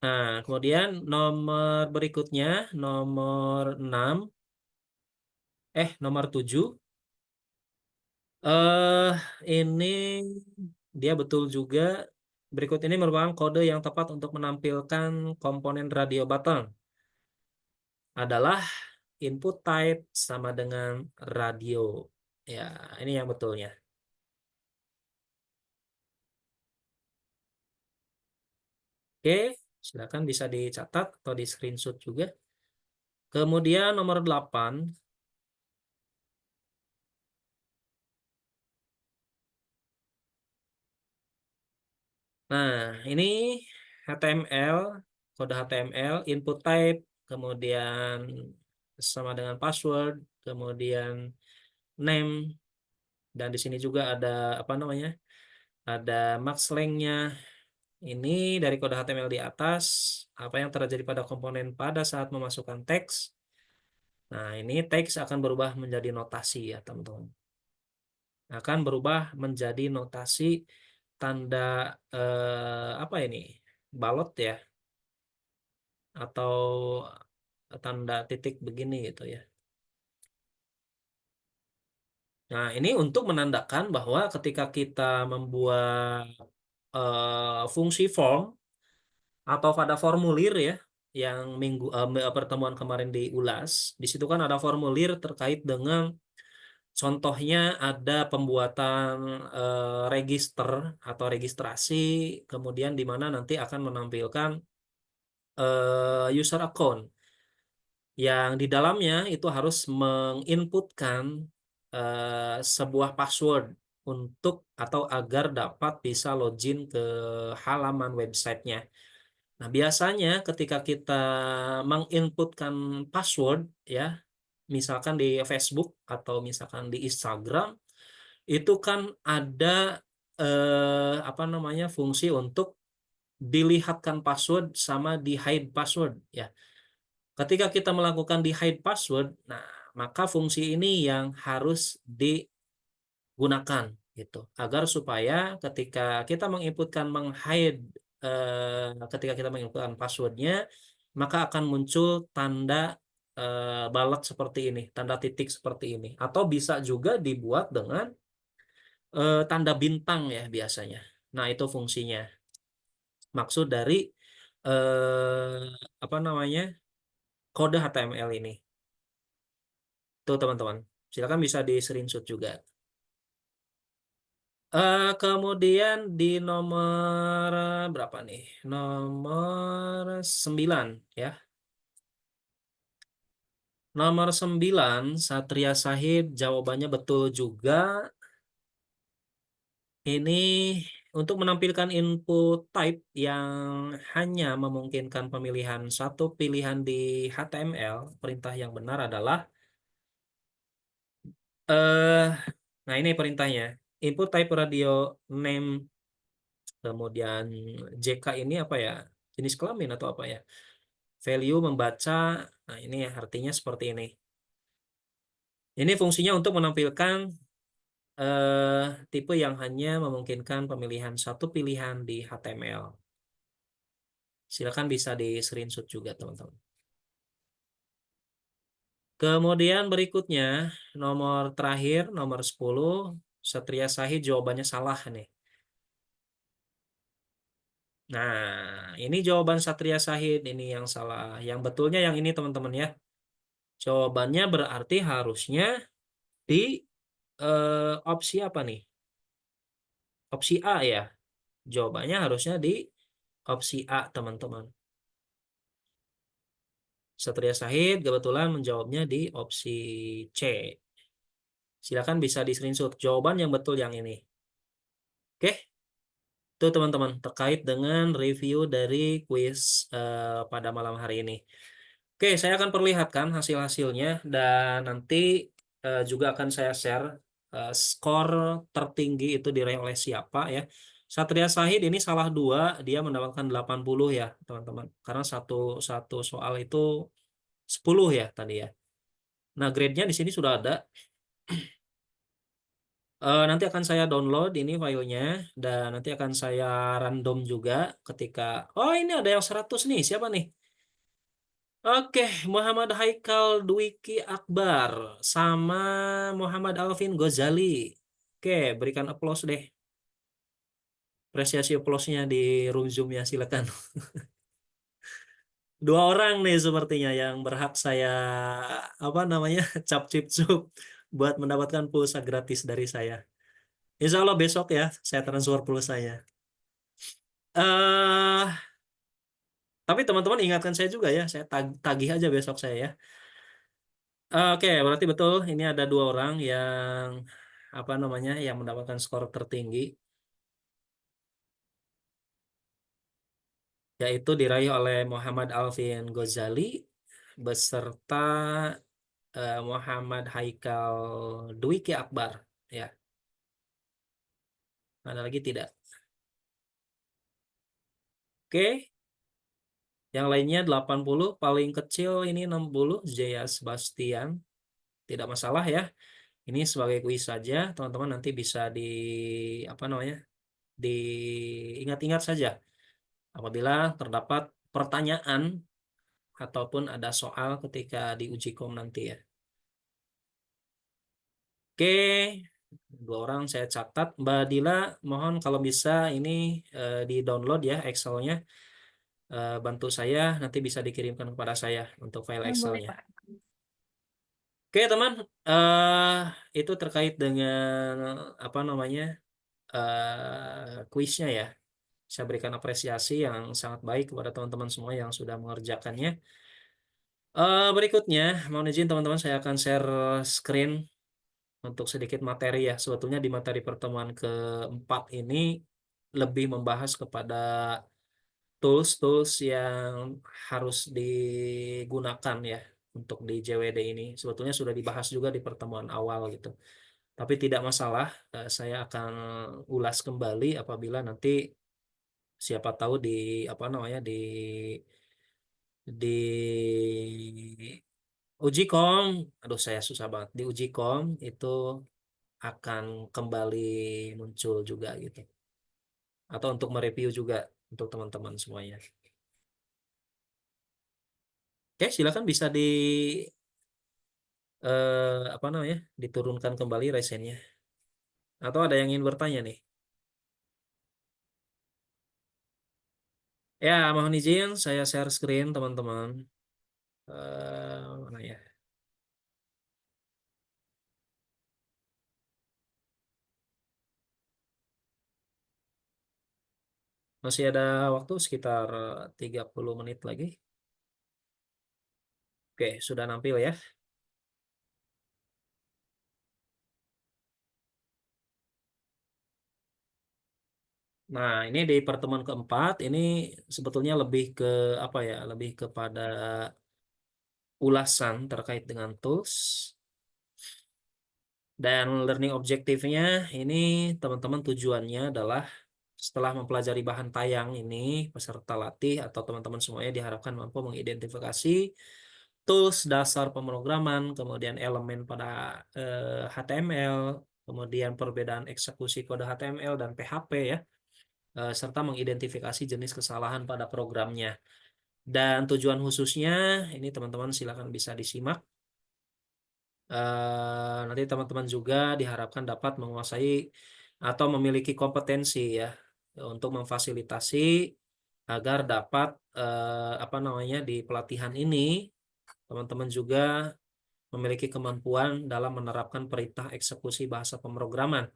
Nah, kemudian nomor berikutnya, nomor 6. Nomor 7. Ini dia betul juga. Berikut ini merupakan kode yang tepat untuk menampilkan komponen radio button. Adalah input type sama dengan radio. Ya, ini yang betulnya. Oke, silakan bisa dicatat atau di screenshot juga. Kemudian nomor 8. Nah, ini HTML, kode HTML, input type, kemudian sama dengan password, kemudian name, dan di sini juga ada apa namanya? Ada max length-nya. Ini dari kode HTML di atas, apa yang terjadi pada komponen pada saat memasukkan teks. Nah, ini teks akan berubah menjadi notasi ya, teman-teman. Akan berubah menjadi notasi tanda apa ini? Balot ya. Atau tanda titik begini gitu ya. Nah, ini untuk menandakan bahwa ketika kita membuat fungsi form atau pada formulir ya, yang pertemuan kemarin diulas, di situ kan ada formulir terkait dengan contohnya ada pembuatan register atau registrasi, kemudian di mana nanti akan menampilkan user account yang di dalamnya itu harus menginputkan sebuah password untuk atau agar dapat bisa login ke halaman websitenya. Nah, biasanya ketika kita menginputkan password ya, misalkan di Facebook atau misalkan di Instagram, itu kan ada apa namanya fungsi untuk dilihatkan password sama di hide password ya. Ketika kita melakukan di hide password, nah maka fungsi ini yang harus digunakan gitu agar supaya ketika kita menginputkan ketika kita menginputkan passwordnya, maka akan muncul tanda balet seperti ini, tanda titik seperti ini, atau bisa juga dibuat dengan tanda bintang ya biasanya. Nah, itu fungsinya. Maksud dari apa namanya kode HTML ini. Tuh teman-teman, silakan bisa di screenshot juga. Kemudian di nomor berapa nih? Nomor 9 ya. Nomor 9, Satria Sahid jawabannya betul juga. Ini untuk menampilkan input type yang hanya memungkinkan pemilihan satu pilihan di HTML, perintah yang benar adalah eh nah ini perintahnya. Input type radio name, kemudian JK ini apa ya? Jenis kelamin atau apa ya? Value membaca. Nah, ini artinya seperti ini. Ini fungsinya untuk menampilkan tipe yang hanya memungkinkan pemilihan satu pilihan di HTML. Silakan bisa di screenshot juga teman-teman. Kemudian berikutnya nomor terakhir nomor 10, Satria Sahid jawabannya salah nih. Nah, ini jawaban Satria Sahid ini yang salah. Yang betulnya yang ini teman-teman ya. Jawabannya berarti harusnya di opsi apa nih? Opsi A ya. Jawabannya harusnya di opsi A teman-teman. Satria Sahid kebetulan menjawabnya di opsi C. Silakan bisa di screenshot jawaban yang betul yang ini. Oke, itu teman-teman terkait dengan review dari kuis pada malam hari ini. Oke, saya akan perlihatkan hasil-hasilnya dan nanti juga akan saya share skor tertinggi itu diraih oleh siapa ya. Satria Sahid ini salah 2, dia mendapatkan 80 ya, teman-teman. Karena satu soal itu 10 ya tadi ya. Nah, grade-nya di sini sudah ada. Nanti akan saya download ini filenya dan nanti akan saya random juga ketika oh ini ada yang 100 nih. Siapa nih? Oke, Muhammad Haikal Dwiki Akbar sama Muhammad Alvin Ghazali. Oke, berikan applause deh. Apresiasi applause-nya di room Zoom-nya silakan. 2 orang nih sepertinya yang berhak saya apa namanya cap cip cup buat mendapatkan pulsa gratis dari saya. Insya Allah besok ya saya transfer pulsanya. eh tapi teman-teman ingatkan saya juga ya, saya tagih aja besok saya ya. Oke, berarti betul ini ada 2 orang yang apa namanya yang mendapatkan skor tertinggi, yaitu diraih oleh Muhammad Alvin Ghazali beserta Muhammad Haikal Dwiki Akbar ya. Ada lagi tidak? Oke, yang lainnya 80, paling kecil ini 60, Jaya Sebastian. Tidak masalah ya. Ini sebagai kuis saja, teman-teman nanti bisa di apa namanya? Diingat-ingat saja apabila terdapat pertanyaan ataupun ada soal ketika di uji kom nanti ya. Oke, 2 orang saya catat. Mbak Dila, mohon kalau bisa ini di-download ya Excel-nya. bantu saya, nanti bisa dikirimkan kepada saya untuk file Boleh, Excel-nya. Pak. Oke, teman, itu terkait dengan apa namanya kuisnya ya. Saya berikan apresiasi yang sangat baik kepada teman-teman semua yang sudah mengerjakannya. Berikutnya, mohon izin teman-teman, saya akan share screen untuk sedikit materi ya. Sebetulnya di materi pertemuan keempat ini lebih membahas kepada tools-tools yang harus digunakan ya untuk di JWD ini. Sebetulnya sudah dibahas juga di pertemuan awal gitu. Tapi tidak masalah, saya akan ulas kembali apabila nanti siapa tahu di apa namanya di uji kom, aduh saya susah banget di uji kom itu akan kembali muncul juga gitu. Atau untuk mereview juga untuk teman-teman semuanya. Oke, silakan bisa apa namanya diturunkan kembali resennya. Atau ada yang ingin bertanya nih? Ya, mohon izin saya share screen teman-teman. Mana ya? Masih ada waktu sekitar 30 menit lagi. Oke, sudah nampil ya. Nah, ini di pertemuan keempat ini sebetulnya lebih ke apa ya? Lebih kepada ulasan terkait dengan tools dan learning objektifnya ini teman-teman tujuannya adalah setelah mempelajari bahan tayang ini peserta latih atau teman-teman semuanya diharapkan mampu mengidentifikasi tools dasar pemrograman, kemudian elemen pada HTML, kemudian perbedaan eksekusi kode HTML dan PHP ya, serta mengidentifikasi jenis kesalahan pada programnya. Dan tujuan khususnya ini teman-teman silakan bisa disimak. Nanti teman-teman juga diharapkan dapat menguasai atau memiliki kompetensi ya untuk memfasilitasi agar dapat apa namanya di pelatihan ini teman-teman juga memiliki kemampuan dalam menerapkan perintah eksekusi bahasa pemrograman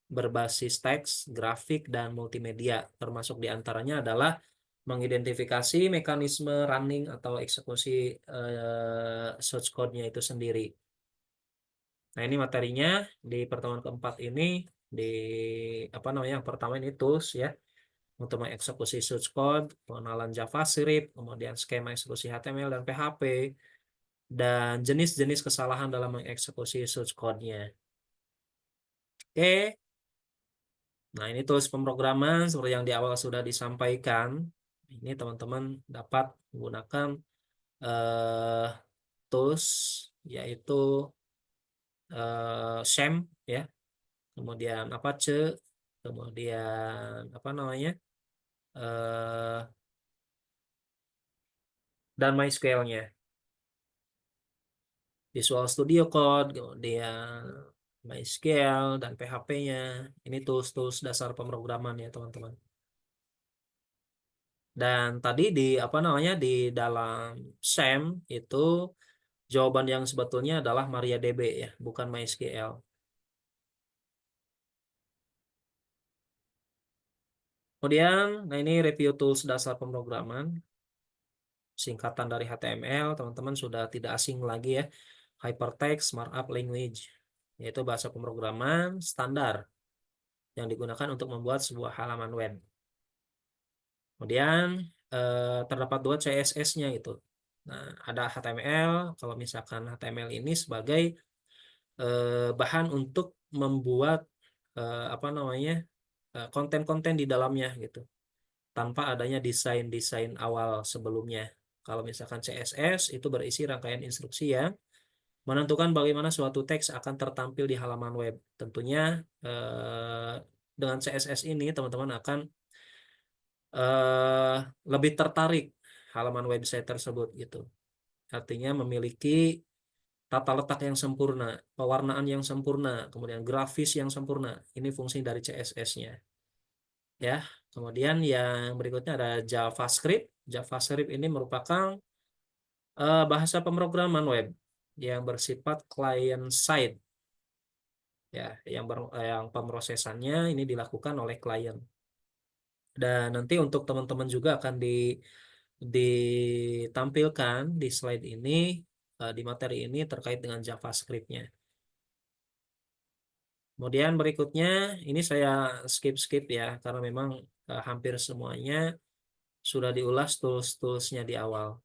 berbasis teks, grafik, dan multimedia. Termasuk diantaranya adalah mengidentifikasi mekanisme running atau eksekusi source code-nya itu sendiri. Nah, ini materinya di pertemuan keempat ini di apa namanya? Yang pertama ini tools ya untuk mengeksekusi source code, pengenalan JavaScript, kemudian skema eksekusi HTML dan PHP, dan jenis-jenis kesalahan dalam mengeksekusi source code-nya. Oke. Nah, ini tools pemrograman seperti yang di awal sudah disampaikan. Ini teman-teman dapat menggunakan eh, tools yaitu SHAM ya, kemudian Apache, kemudian apa namanya eh, dan MySQL-nya, Visual Studio Code, kemudian MySQL dan PHP-nya. Ini tools-tools dasar pemrograman ya teman-teman. Dan tadi di apa namanya di dalam SAM itu jawaban yang sebetulnya adalah MariaDB ya, bukan MySQL. Kemudian, nah ini review tools dasar pemrograman. Singkatan dari HTML, teman-teman sudah tidak asing lagi ya. Hypertext Markup Language, yaitu bahasa pemrograman standar yang digunakan untuk membuat sebuah halaman web. Kemudian terdapat dua CSS-nya itu. Nah, ada HTML, kalau misalkan HTML ini sebagai bahan untuk membuat apa namanya konten-konten di dalamnya gitu, tanpa adanya desain-desain awal sebelumnya. Kalau misalkan CSS itu berisi rangkaian instruksi yang menentukan bagaimana suatu teks akan tertampil di halaman web. Tentunya dengan CSS ini teman-teman akan eh, lebih tertarik halaman website tersebut gitu. Artinya memiliki tata letak yang sempurna, pewarnaan yang sempurna, kemudian grafis yang sempurna. Ini fungsi dari CSS-nya. Ya, kemudian yang berikutnya ada JavaScript. JavaScript ini merupakan bahasa pemrograman web yang bersifat client side, ya, yang pemrosesannya ini dilakukan oleh klien. Dan nanti untuk teman-teman juga akan ditampilkan di slide ini, di materi ini terkait dengan JavaScript-nya. Kemudian berikutnya ini saya skip ya karena memang hampir semuanya sudah diulas tools-toolsnya di awal.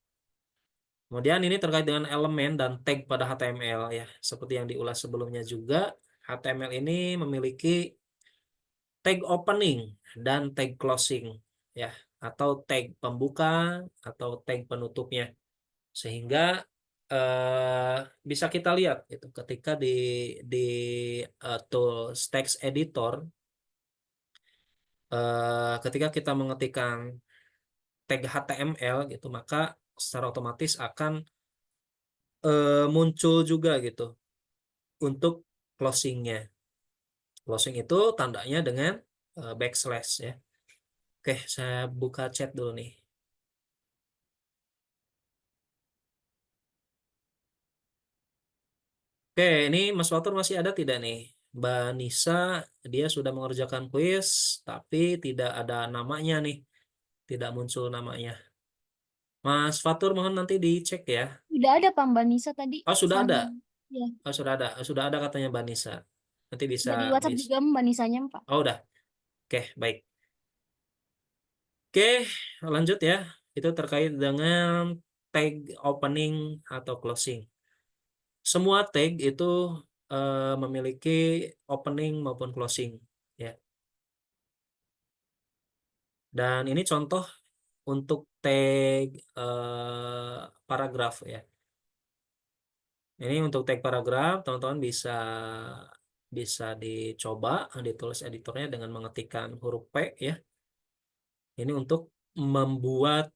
Kemudian ini terkait dengan elemen dan tag pada HTML ya. Seperti yang diulas sebelumnya juga, HTML ini memiliki tag opening dan tag closing ya, atau tag pembuka atau tag penutupnya. Sehingga bisa kita lihat itu ketika di tools text editor, ketika kita mengetikkan tag HTML gitu, maka secara otomatis akan muncul juga gitu untuk closingnya. Closing itu tandanya dengan backslash ya. Oke, saya buka chat dulu nih. Oke, ini Mas Fatur masih ada tidak nih? Mbak Nisa, dia sudah mengerjakan kuis, tapi tidak ada namanya nih. Tidak muncul namanya. Mas Fatur mohon nanti dicek ya. Udah ada Pak Mbak Nisa tadi Oh, sudah ada. sama ya. Oh, sudah ada. Sudah ada katanya Mbak Nisa. Nanti bisa. Udah di WhatsApp juga Mbak Nisanya Pak. Oh, udah. Oke, baik. Oke, lanjut ya. Itu terkait dengan tag opening atau closing. Semua tag itu memiliki opening maupun closing ya. Dan ini contoh untuk tag paragraf ya. Ini untuk tag paragraf, teman-teman bisa dicoba di tools editornya dengan mengetikkan huruf P ya. Ini untuk membuat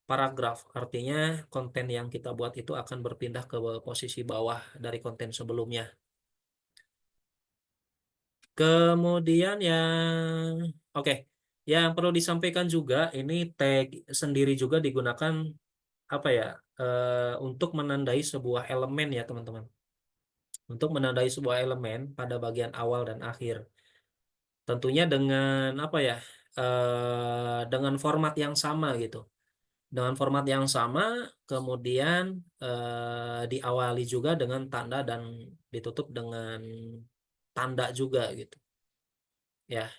paragraf, artinya konten yang kita buat itu akan berpindah ke posisi bawah dari konten sebelumnya. Kemudian yang perlu disampaikan juga, ini tag sendiri juga digunakan apa ya, untuk menandai sebuah elemen ya teman-teman. Untuk menandai sebuah elemen pada bagian awal dan akhir. Tentunya dengan apa ya, dengan format yang sama gitu. Dengan format yang sama, kemudian diawali juga dengan tanda dan ditutup dengan tanda juga gitu. Ya.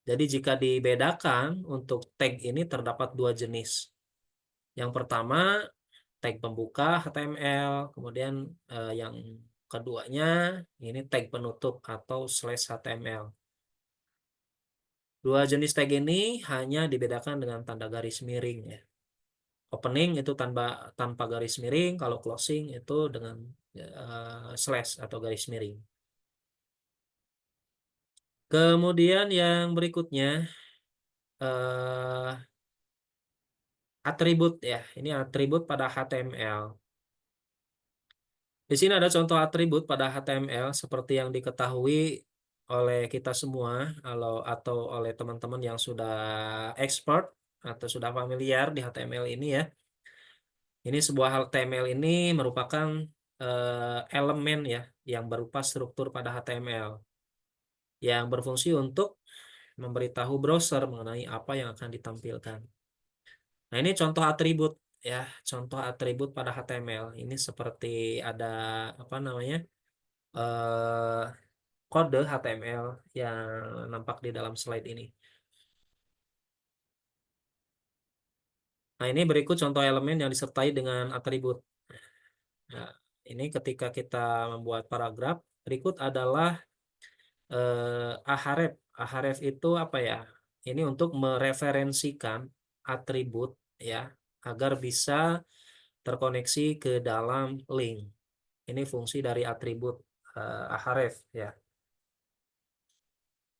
Jadi jika dibedakan untuk tag ini terdapat dua jenis. Yang pertama tag pembuka HTML, kemudian yang keduanya ini tag penutup atau slash HTML. Dua jenis tag ini hanya dibedakan dengan tanda garis miring ya. Opening itu tanpa garis miring, kalau closing itu dengan slash atau garis miring. Kemudian yang berikutnya atribut ya. Ini atribut pada HTML. Di sini ada contoh atribut pada HTML seperti yang diketahui oleh kita semua atau oleh teman-teman yang sudah expert atau sudah familiar di HTML ini ya. Ini sebuah HTML ini merupakan elemen ya yang berupa struktur pada HTML yang berfungsi untuk memberitahu browser mengenai apa yang akan ditampilkan. Nah, ini contoh atribut ya, contoh atribut pada HTML. Ini seperti ada apa namanya? Kode HTML yang nampak di dalam slide ini. Nah, ini berikut contoh elemen yang disertai dengan atribut. Nah, ini ketika kita membuat paragraf, berikut adalah ahref. Ahref itu apa ya? Ini untuk mereferensikan atribut ya, agar bisa terkoneksi ke dalam link. Ini fungsi dari atribut ahref ya.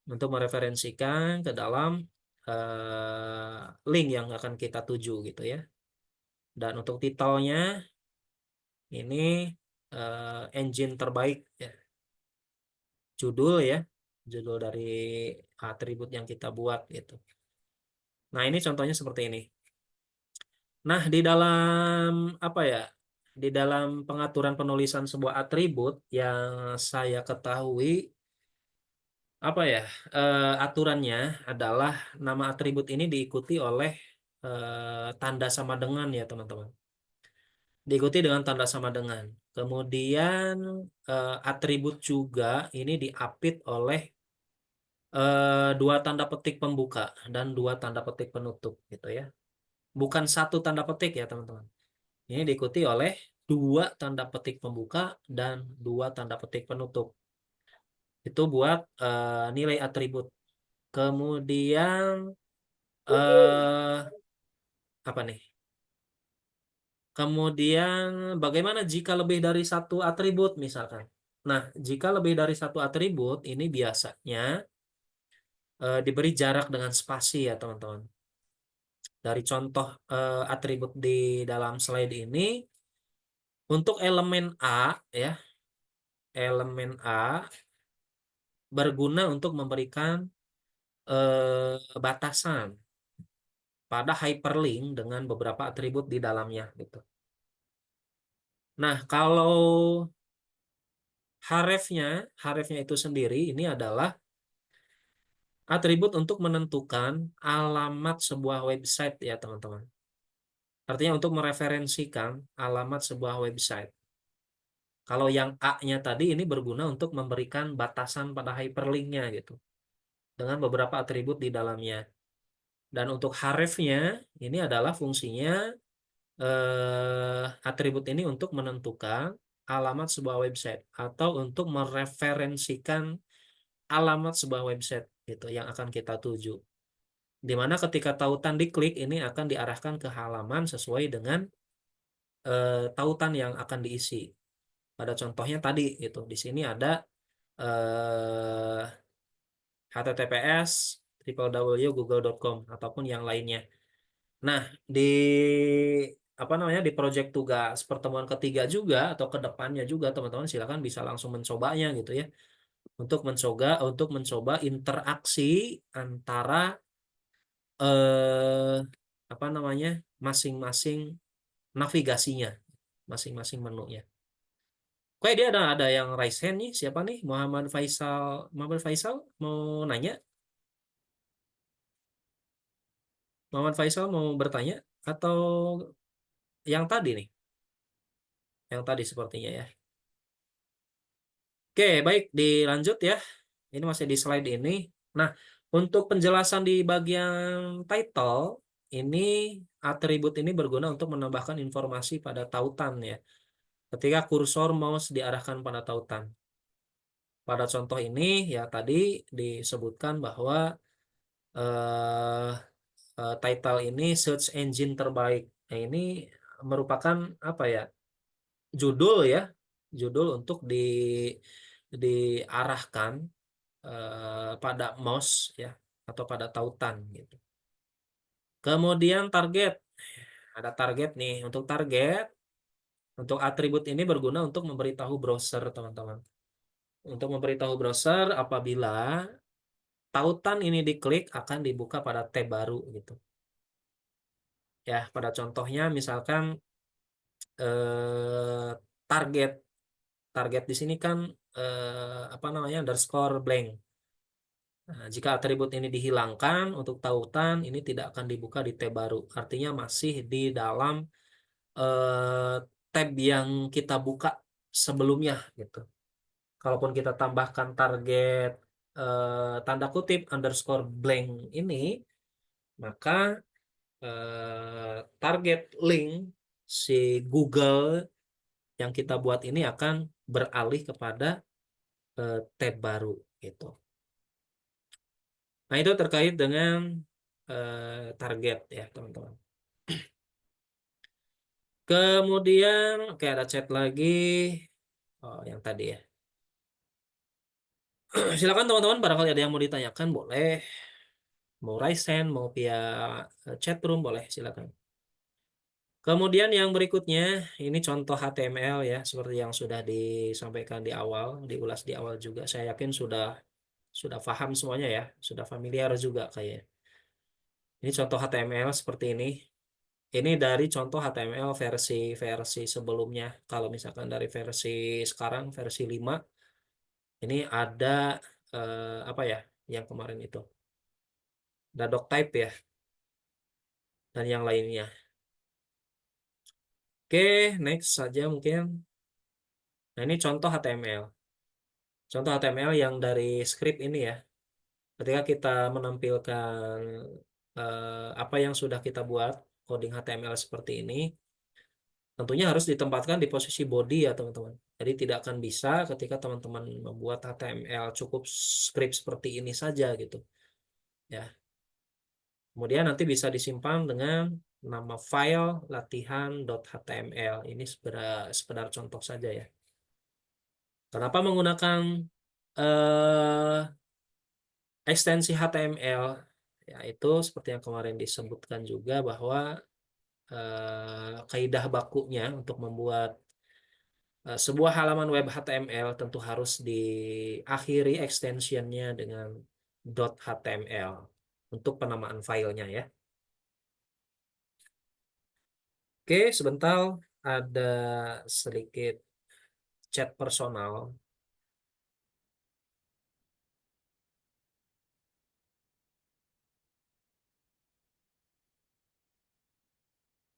Untuk mereferensikan ke dalam link yang akan kita tuju gitu ya. Dan untuk titelnya ini engine terbaik ya. Judul ya, judul dari atribut yang kita buat gitu. Nah, ini contohnya seperti ini. Nah, di dalam apa ya? Di dalam pengaturan penulisan sebuah atribut yang saya ketahui apa ya? Aturannya adalah nama atribut ini diikuti oleh tanda sama dengan ya, teman-teman. Diikuti dengan tanda sama dengan. Kemudian atribut juga ini diapit oleh dua tanda petik pembuka dan dua tanda petik penutup gitu ya. Bukan satu tanda petik ya, teman-teman. Ini diikuti oleh dua tanda petik pembuka dan dua tanda petik penutup. Itu buat nilai atribut. Kemudian eh apa nih? Kemudian bagaimana jika lebih dari satu atribut misalkan? Nah, jika lebih dari satu atribut ini biasanya diberi jarak dengan spasi ya, teman-teman. Dari contoh atribut di dalam slide ini, untuk elemen A ya, elemen A berguna untuk memberikan batasan pada hyperlink dengan beberapa atribut di dalamnya gitu. Nah, kalau hrefnya itu sendiri ini adalah atribut untuk menentukan alamat sebuah website ya, teman-teman. Artinya untuk mereferensikan alamat sebuah website. Kalau yang A-nya tadi ini berguna untuk memberikan batasan pada hyperlinknya gitu. Dengan beberapa atribut di dalamnya. Dan untuk hrefnya ini adalah fungsinya atribut ini untuk menentukan alamat sebuah website atau untuk mereferensikan alamat sebuah website gitu yang akan kita tuju. Di mana ketika tautan diklik ini akan diarahkan ke halaman sesuai dengan tautan yang akan diisi. Pada contohnya tadi gitu. Di sini ada https www.google.com ataupun yang lainnya. Nah, di apa namanya di proyek tugas pertemuan ketiga juga atau ke depannya juga teman-teman silakan bisa langsung mencobanya gitu ya. Untuk mencoba interaksi antara eh apa namanya masing-masing navigasinya, masing-masing menunya. Oke, dia ada yang raise hand nih. Siapa nih? Muhammad Faisal mau nanya? Muhammad Faisal mau bertanya atau yang tadi nih? Yang tadi sepertinya ya. Oke, baik, dilanjut ya. Ini masih di slide ini. Nah, untuk penjelasan di bagian title, ini atribut ini berguna untuk menambahkan informasi pada tautan ya. Ketika kursor mouse diarahkan pada tautan. Pada contoh ini ya tadi disebutkan bahwa title ini search engine terbaik. Nah, ini merupakan apa ya? Judul ya. Judul untuk diarahkan pada mouse ya atau pada tautan gitu. Kemudian target. Ada target nih. Untuk atribut ini berguna untuk memberitahu browser, teman-teman. Untuk memberitahu browser apabila tautan ini diklik akan dibuka pada tab baru gitu. Ya, pada contohnya misalkan target di sini kan apa namanya underscore blank. Nah, jika atribut ini dihilangkan untuk tautan ini tidak akan dibuka di tab baru. Artinya masih di dalam tab yang kita buka sebelumnya gitu. Kalaupun kita tambahkan target tanda kutip underscore blank ini, maka target link si Google yang kita buat ini akan beralih kepada tab baru gitu. Nah, itu terkait dengan target ya, teman-teman. Kemudian oke ada chat lagi. Oh, yang tadi ya. Silakan teman-teman, barangkali ada yang mau ditanyakan boleh. Mau raise hand, mau via chat room boleh, silakan. Kemudian yang berikutnya, ini contoh HTML ya, seperti yang sudah disampaikan di awal, diulas di awal juga. Saya yakin sudah paham semuanya ya, sudah familiar juga kayaknya. Ini contoh HTML seperti ini. Ini dari contoh HTML versi sebelumnya. Kalau misalkan dari versi sekarang, versi 5, ini ada apa ya, yang kemarin itu. Ada doctype ya, dan yang lainnya. Oke, next saja mungkin. Nah, ini contoh HTML. Contoh HTML yang dari script ini ya. Ketika kita menampilkan apa yang sudah kita buat, coding HTML seperti ini, tentunya harus ditempatkan di posisi body ya teman-teman. Jadi tidak akan bisa ketika teman-teman membuat HTML cukup script seperti ini saja gitu. Ya. Kemudian nanti bisa disimpan dengan nama file latihan.html. Ini sekedar contoh saja ya. Kenapa menggunakan eh, ekstensi HTML? Yaitu seperti yang kemarin disebutkan juga bahwa kaidah bakunya untuk membuat sebuah halaman web HTML tentu harus diakhiri extensionnya dengan .html untuk penamaan filenya ya. Oke, sebentar ada sedikit chat personal.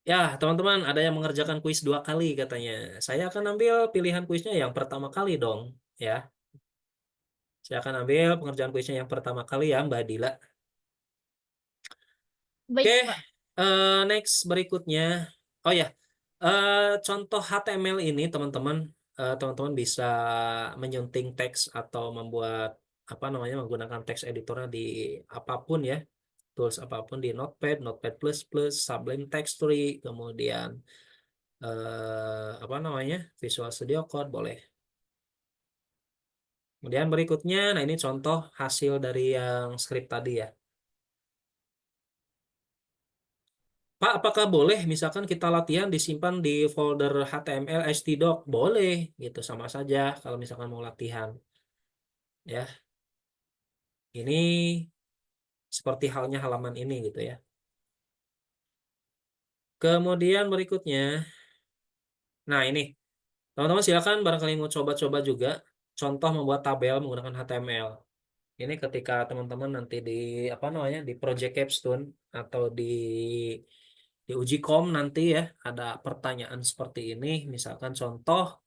Ya, teman-teman, ada yang mengerjakan kuis 2 kali katanya. Saya akan ambil pilihan kuisnya yang pertama kali dong, ya. Saya akan ambil pengerjaan kuisnya yang pertama kali ya, Mbak Dila. Baik, Oke, Pak. next berikutnya. Oh ya, contoh HTML ini teman-teman, teman-teman bisa menyunting teks atau membuat apa namanya menggunakan teks editornya di apapun ya, tools apapun di Notepad, Notepad++, Sublime Text Tree, kemudian apa namanya Visual Studio Code boleh. Kemudian berikutnya, nah ini contoh hasil dari yang script tadi ya. Pak, apakah boleh misalkan kita latihan disimpan di folder HTML htdoc? Boleh, gitu sama saja kalau misalkan mau latihan. Ya, ini seperti halnya halaman ini gitu ya. Kemudian berikutnya, nah ini teman-teman silakan barangkali mau coba-coba juga contoh membuat tabel menggunakan HTML. Ini ketika teman-teman nanti di apa namanya di Project Capstone atau di uji kom nanti ya ada pertanyaan seperti ini, misalkan contoh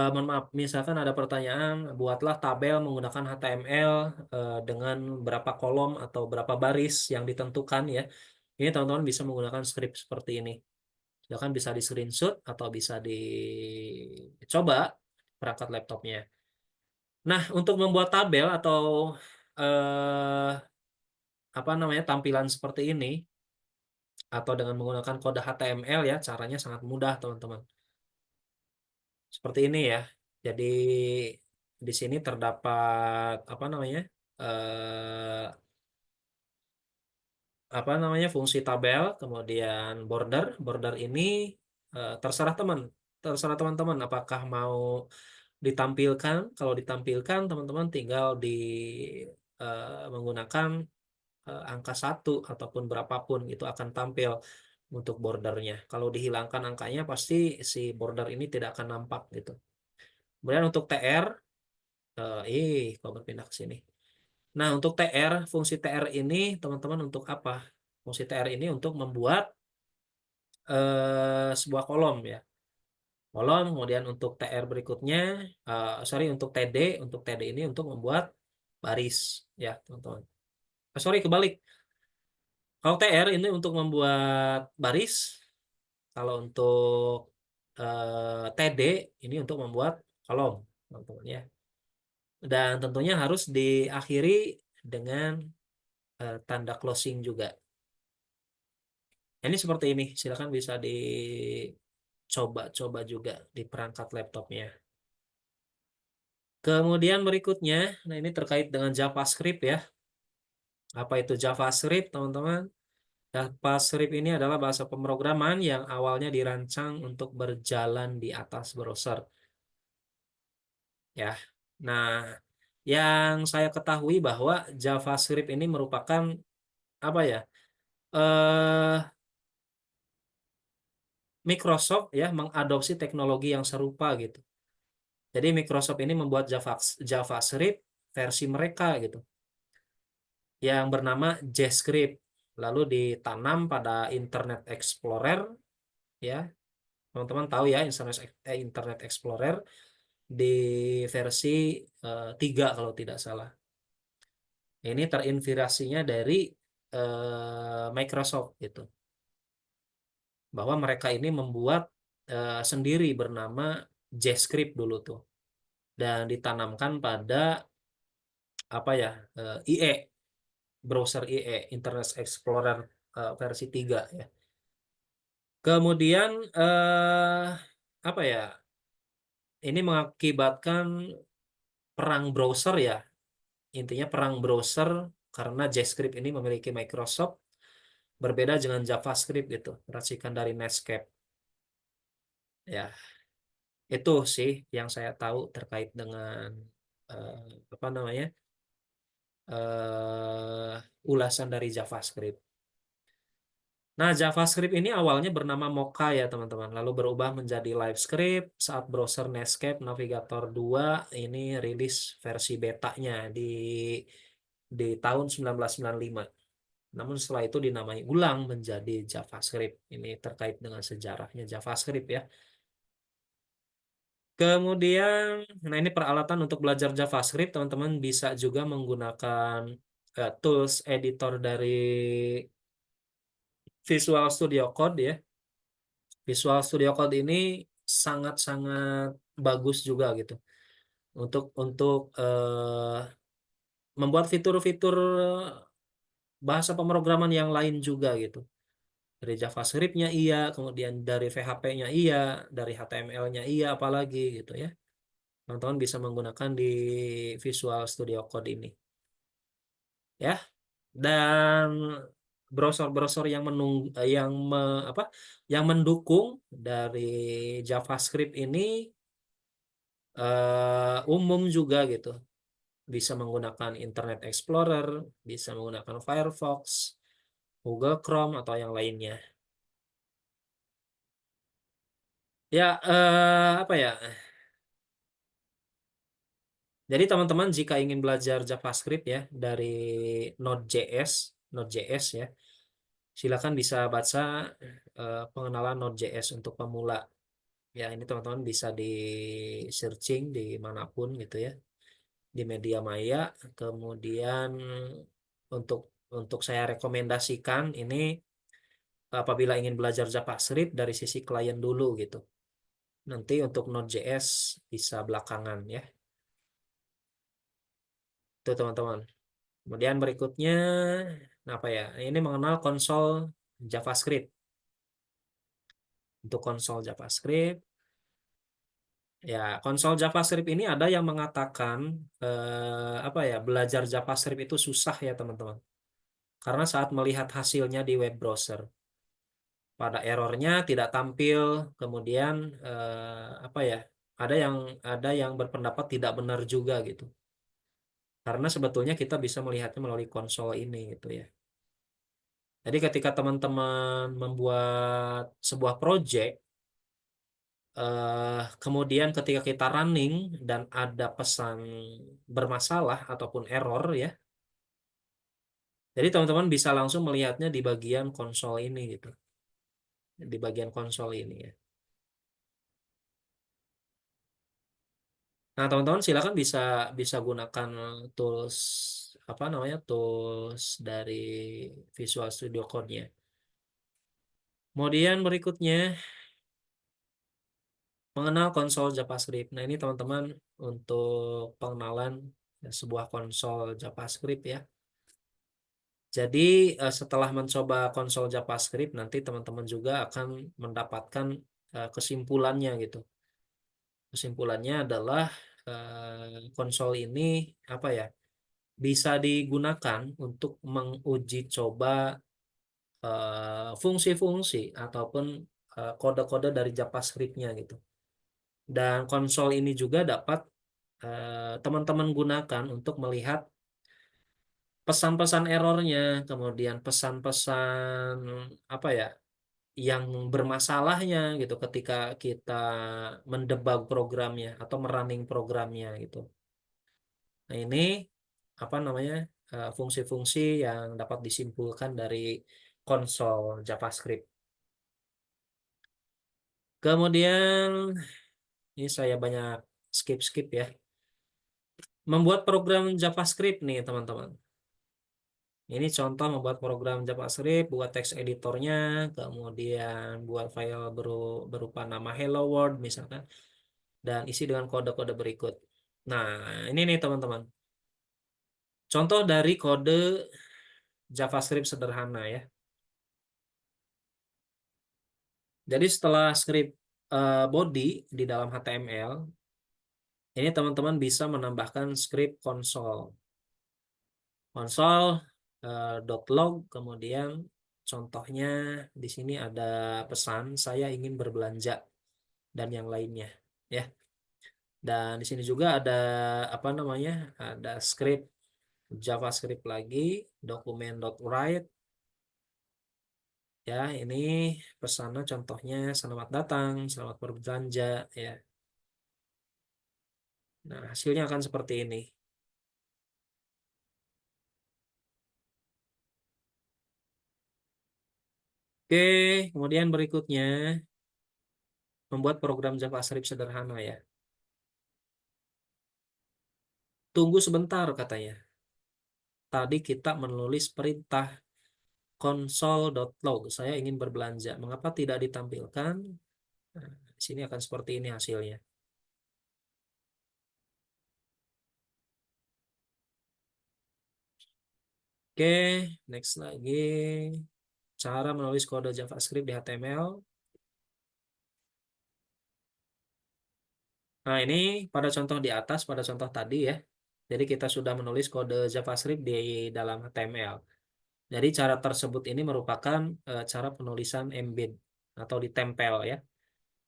mohon maaf, misalkan ada pertanyaan, buatlah tabel menggunakan HTML dengan berapa kolom atau berapa baris yang ditentukan ya. Ini teman-teman bisa menggunakan script seperti ini. Silakan bisa di screenshot atau bisa dicoba perangkat laptopnya. Nah, untuk membuat tabel atau eh, apa namanya tampilan seperti ini atau dengan menggunakan kode HTML ya, caranya sangat mudah teman-teman. Seperti ini ya. Jadi di sini terdapat apa namanya apa namanya fungsi tabel, kemudian border. Border ini terserah terserah teman-teman apakah mau ditampilkan. Kalau ditampilkan teman-teman tinggal menggunakan angka 1 ataupun berapapun itu akan tampil untuk bordernya. Kalau dihilangkan angkanya pasti si border ini tidak akan nampak gitu. Kemudian untuk TR, kok berpindah ke sini. Nah, untuk TR, fungsi TR ini teman-teman untuk apa? Fungsi TR ini untuk membuat sebuah kolom ya. Kolom, kemudian untuk TR berikutnya, untuk TD ini untuk membuat baris ya teman-teman. Sorry, kebalik. Kalau TR ini untuk membuat baris, kalau untuk TD ini untuk membuat kolom teman-teman ya. Dan tentunya harus diakhiri dengan tanda closing juga. Ini seperti ini, silakan bisa dicoba-coba juga di perangkat laptopnya. Kemudian berikutnya, nah ini terkait dengan JavaScript ya. Apa itu JavaScript, teman-teman? JavaScript ini adalah bahasa pemrograman yang awalnya dirancang untuk berjalan di atas browser. Ya. Nah, yang saya ketahui bahwa JavaScript ini merupakan apa ya? eh, Microsoft ya mengadopsi teknologi yang serupa gitu. Jadi Microsoft ini membuat JavaScript versi mereka gitu, yang bernama JavaScript. Lalu ditanam pada Internet Explorer ya. Teman-teman tahu ya Internet Explorer di versi 3 kalau tidak salah. Ini terinspirasinya dari Microsoft gitu. Bahwa mereka ini membuat sendiri bernama JavaScript dulu tuh. Dan ditanamkan pada apa ya IE, browser IE, Internet Explorer versi 3 ya. Kemudian apa ya? Ini mengakibatkan perang browser ya. Intinya perang browser karena JavaScript ini memiliki Microsoft berbeda dengan JavaScript gitu, racikan dari Netscape. Ya, itu sih yang saya tahu terkait dengan apa namanya? Ulasan dari JavaScript. Nah, JavaScript ini awalnya bernama Mocha ya, teman-teman. Lalu berubah menjadi LiveScript saat browser Netscape Navigator 2 ini rilis versi betanya di tahun 1995. Namun setelah itu dinamai ulang menjadi JavaScript. Ini terkait dengan sejarahnya JavaScript ya. Kemudian, nah ini peralatan untuk belajar JavaScript, teman-teman bisa juga menggunakan tools editor dari Visual Studio Code ya. Visual Studio Code ini sangat-sangat bagus juga gitu untuk membuat fitur-fitur bahasa pemrograman yang lain juga gitu. Dari JavaScript-nya iya, kemudian dari PHP-nya iya, dari HTML-nya iya, apalagi gitu ya. Teman-teman bisa menggunakan di Visual Studio Code ini. Ya. Dan browser-browser yang yang mendukung dari JavaScript ini umum juga gitu. Bisa menggunakan Internet Explorer, bisa menggunakan Firefox, Google Chrome atau yang lainnya. Ya, apa ya? Jadi teman-teman jika ingin belajar JavaScript ya dari Node.js ya, silakan bisa baca pengenalan Node.js untuk pemula. Ya, ini teman-teman bisa di searching di manapun gitu ya, di media maya. Kemudian untuk saya rekomendasikan ini apabila ingin belajar JavaScript dari sisi klien dulu gitu. Nanti untuk Node.js bisa belakangan ya. Itu teman-teman. Kemudian berikutnya apa ya? Ini mengenal konsol JavaScript. Untuk konsol JavaScript, ya konsol JavaScript ini ada yang mengatakan apa ya? Belajar JavaScript itu susah ya teman-teman. Karena saat melihat hasilnya di web browser, pada errornya tidak tampil. Kemudian apa ya? Ada yang berpendapat tidak benar juga gitu. Karena sebetulnya kita bisa melihatnya melalui konsol ini gitu ya. Jadi ketika teman-teman membuat sebuah project, kemudian ketika kita running dan ada pesan bermasalah ataupun error ya, jadi teman-teman bisa langsung melihatnya di bagian konsol ini gitu, di bagian konsol ini ya. Nah teman-teman silakan bisa bisa gunakan tools apa namanya tools dari Visual Studio Code-nya. Kemudian berikutnya mengenal konsol JavaScript. Nah, ini teman-teman untuk pengenalan sebuah konsol JavaScript ya. Jadi setelah mencoba konsol JavaScript, nanti teman-teman juga akan mendapatkan kesimpulannya gitu. Kesimpulannya adalah konsol ini apa ya? Bisa digunakan untuk menguji coba fungsi-fungsi ataupun kode-kode dari JavaScript-nya gitu. Dan konsol ini juga dapat teman-teman gunakan untuk melihat pesan-pesan errornya, kemudian pesan-pesan apa ya yang bermasalahnya gitu ketika kita mendebug programnya atau merunning programnya gitu. Nah, ini apa namanya fungsi-fungsi yang dapat disimpulkan dari konsol JavaScript. Kemudian ini saya banyak skip ya. Membuat program JavaScript nih teman-teman. Ini contoh membuat program JavaScript, buat text editornya, kemudian buat file berupa nama Hello World misalkan, dan isi dengan kode-kode berikut. Nah, ini nih teman-teman. Contoh dari kode JavaScript sederhana ya. Jadi setelah script body di dalam HTML, ini teman-teman bisa menambahkan script console. Console.log, kemudian contohnya di sini ada pesan saya ingin berbelanja dan yang lainnya ya. Dan di sini juga ada apa namanya? Ada script JavaScript lagi, dokumen.write ya. Ini pesannya contohnya selamat datang, selamat berbelanja ya. Nah, hasilnya akan seperti ini. Oke, kemudian berikutnya membuat program JavaScript sederhana ya. Tunggu sebentar katanya. Tadi kita menulis perintah console.log. Saya ingin berbelanja. Mengapa tidak ditampilkan? Nah, di sini akan seperti ini hasilnya. Oke, next lagi. Cara menulis kode JavaScript di HTML. Nah, ini pada contoh di atas, pada contoh tadi ya. Jadi kita sudah menulis kode JavaScript di dalam HTML. Jadi cara tersebut ini merupakan cara penulisan embed atau ditempel ya.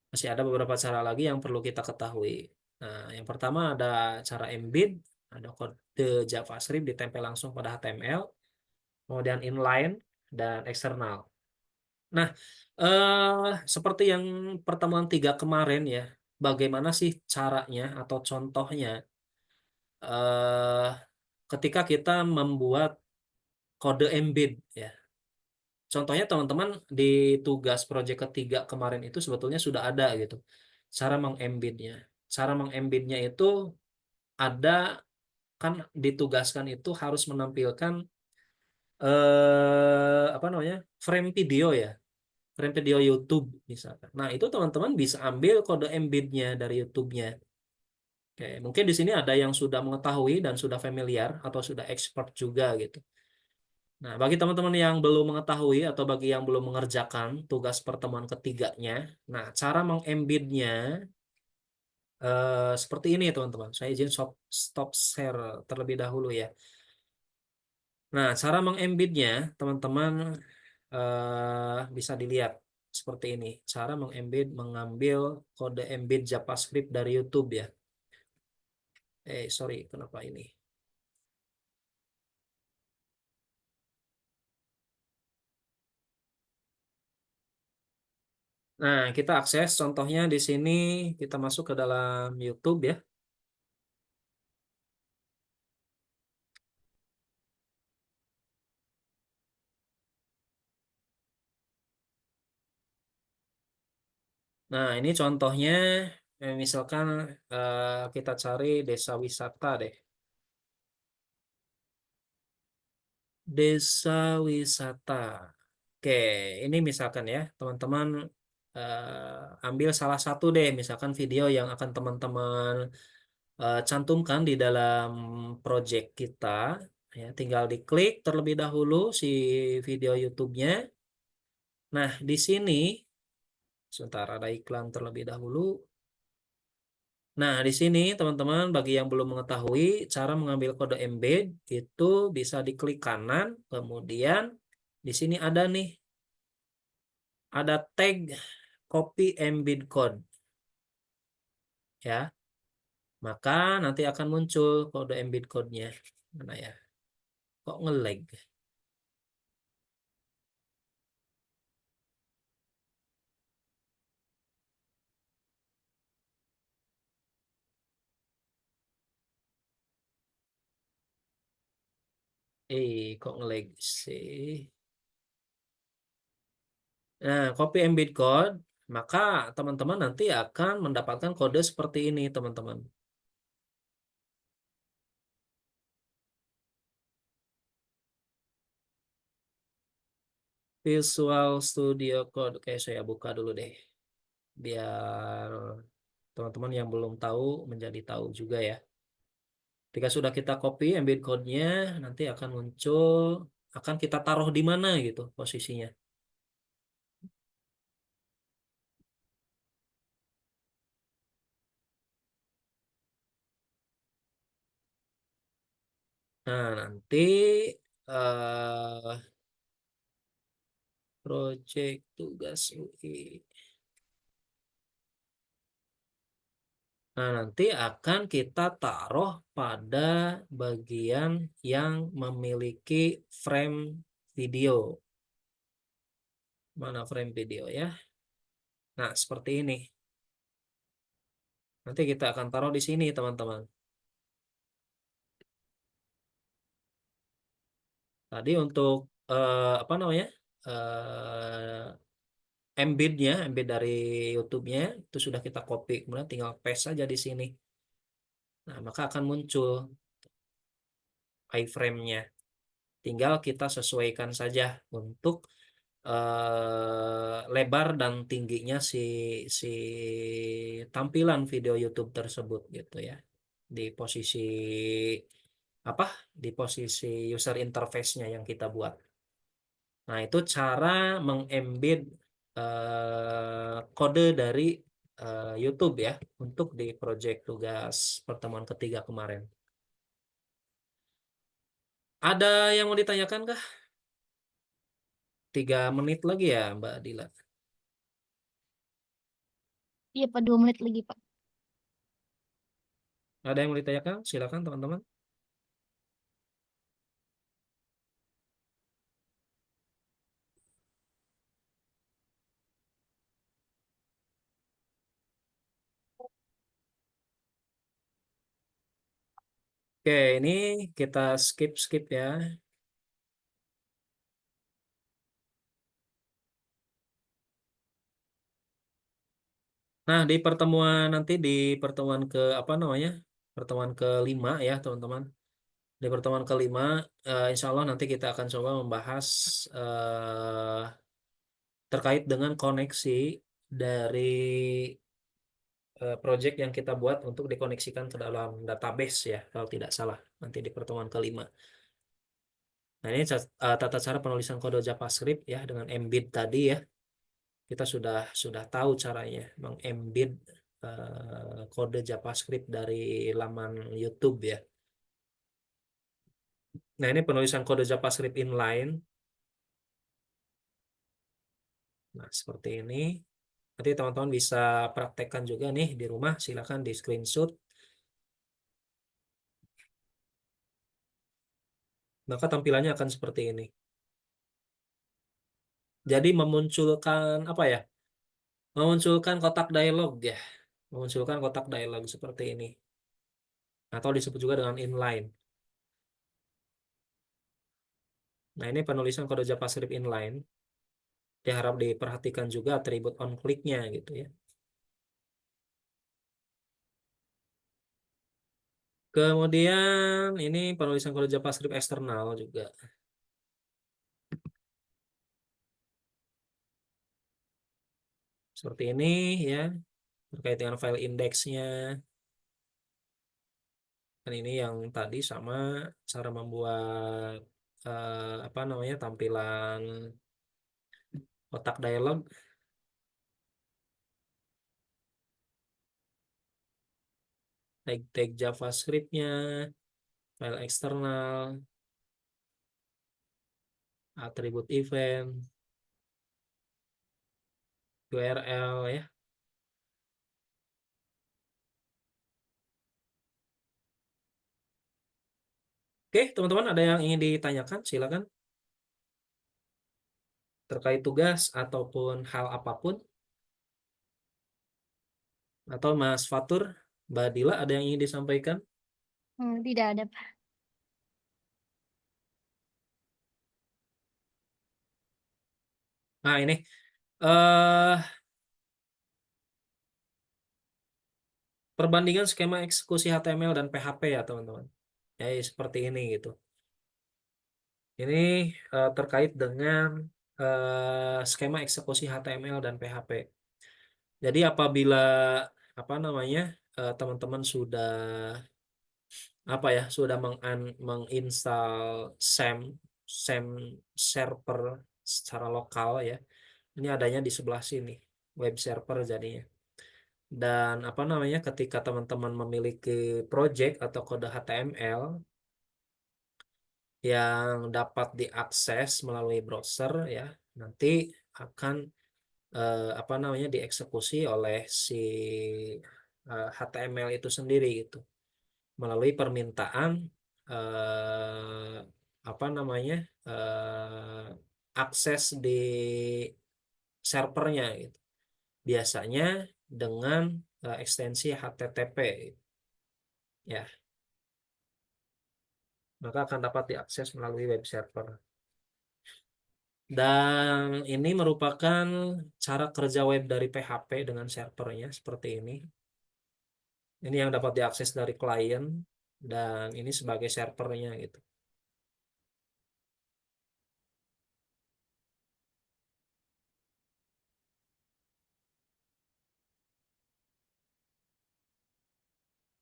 Masih ada beberapa cara lagi yang perlu kita ketahui. Nah, yang pertama ada cara embed, ada kode JavaScript ditempel langsung pada HTML, kemudian inline dan eksternal. Nah, seperti yang pertemuan 3 kemarin ya, bagaimana sih caranya atau contohnya eh, ketika kita membuat kode embed ya. Contohnya teman-teman di tugas proyek ketiga kemarin itu sebetulnya sudah ada gitu. Cara mengembednya. Cara mengembednya itu ada kan ditugaskan itu harus menampilkan apa namanya? Frame video ya. Frame video YouTube misalkan. Nah, itu teman-teman bisa ambil kode embednya dari YouTube-nya. Oke, mungkin di sini ada yang sudah mengetahui dan sudah familiar atau sudah expert juga gitu. Nah, bagi teman-teman yang belum mengetahui atau bagi yang belum mengerjakan tugas pertemuan ketiganya, nah cara mengembednya seperti ini teman-teman. Saya izin stop share terlebih dahulu ya. Nah, cara mengembednya teman-teman bisa dilihat seperti ini. Cara mengembed mengambil kode embed JavaScript dari YouTube ya. Sorry, kenapa ini? Nah, kita akses contohnya di sini, kita masuk ke dalam YouTube ya. Nah, ini contohnya, misalkan kita cari desa wisata deh. Desa wisata. Oke, ini misalkan ya, teman-teman ambil salah satu deh, misalkan video yang akan teman-teman cantumkan di dalam project kita. Ya, tinggal diklik terlebih dahulu si video YouTube-nya. Nah, di sini, sebentar ada iklan terlebih dahulu. Nah, di sini teman-teman bagi yang belum mengetahui cara mengambil kode embed itu bisa diklik kanan, kemudian di sini ada nih ada tag copy embed code. Ya. Maka nanti akan muncul kode embed code-nya. Mana ya? Kok nge-lag? Kok nge-lag sih? Nah, copy embed code, maka teman-teman nanti akan mendapatkan kode seperti ini, teman-teman. Visual Studio Code. Oke, saya buka dulu deh. Biar teman-teman yang belum tahu menjadi tahu juga ya. Ketika sudah kita copy embed code-nya, nanti akan muncul, akan kita taruh di mana gitu posisinya. Nah, nanti eh project tugas UI. Nah, nanti akan kita taruh pada bagian yang memiliki frame video. Mana frame video ya? Nah, seperti ini. Nanti kita akan taruh di sini, teman-teman. Tadi untuk apa namanya? Embed dari YouTube-nya itu sudah kita copy, kemudian tinggal paste saja di sini. Nah, maka akan muncul iframe-nya. Tinggal kita sesuaikan saja untuk lebar dan tingginya si tampilan video YouTube tersebut gitu ya. Di posisi apa? Di posisi user interface-nya yang kita buat. Nah, itu cara mengembed kode dari YouTube ya untuk di project tugas pertemuan ketiga kemarin. Ada yang mau ditanyakan kah? 3 menit lagi ya, Mbak Dila. Iya Pak, 2 menit lagi Pak. Ada yang mau ditanyakan? Silakan teman-teman. Oke, ini kita skip ya. Nah, di pertemuan nanti di pertemuan ke apa namanya? Pertemuan kelima ya, teman-teman. Di pertemuan kelima, insya Allah nanti kita akan coba membahas terkait dengan koneksi dari project yang kita buat untuk dikoneksikan ke dalam database ya, kalau tidak salah, nanti di pertemuan kelima. Nah, ini tata cara penulisan kode JavaScript ya dengan embed tadi ya. Kita sudah tahu caranya mengembed kode JavaScript dari laman YouTube ya. Nah, ini penulisan kode JavaScript inline. Nah, seperti ini. Nanti teman-teman bisa praktekkan juga nih di rumah. Silakan di screenshot. Maka tampilannya akan seperti ini. Jadi memunculkan apa ya? Memunculkan kotak dialog ya. Memunculkan kotak dialog seperti ini. Atau disebut juga dengan inline. Nah, ini penulisan kode JavaScript inline. Diharap diperhatikan juga atribut on click-nya gitu ya. Kemudian ini penulisan kode JavaScript eksternal juga. Seperti ini ya, terkait dengan file indeksnya. Dan ini yang tadi sama cara membuat apa namanya tampilan kotak dialog. Tag JavaScript-nya, file eksternal, atribut event, URL ya. Oke, teman-teman, ada yang ingin ditanyakan? Silakan. Terkait tugas ataupun hal apapun. Atau Mas Fatur, Mbak Dila, ada yang ingin disampaikan? Tidak ada, Pak. Nah, ini eh perbandingan skema eksekusi HTML dan PHP ya, teman-teman. Ya, seperti ini gitu. Ini terkait dengan skema eksekusi HTML dan PHP. Jadi apabila apa namanya teman-teman sudah menginstal SAM SAM server secara lokal ya. Ini adanya di sebelah sini, web server jadinya. Dan apa namanya ketika teman-teman memiliki project atau kode HTML yang dapat diakses melalui browser ya, nanti akan apa namanya dieksekusi oleh si HTML itu sendiri gitu melalui permintaan eh, apa namanya akses di servernya gitu. Biasanya dengan ekstensi HTTP ya, maka akan dapat diakses melalui web server. Dan ini merupakan cara kerja web dari PHP dengan servernya seperti ini. Ini yang dapat diakses dari klien dan ini sebagai servernya gitu.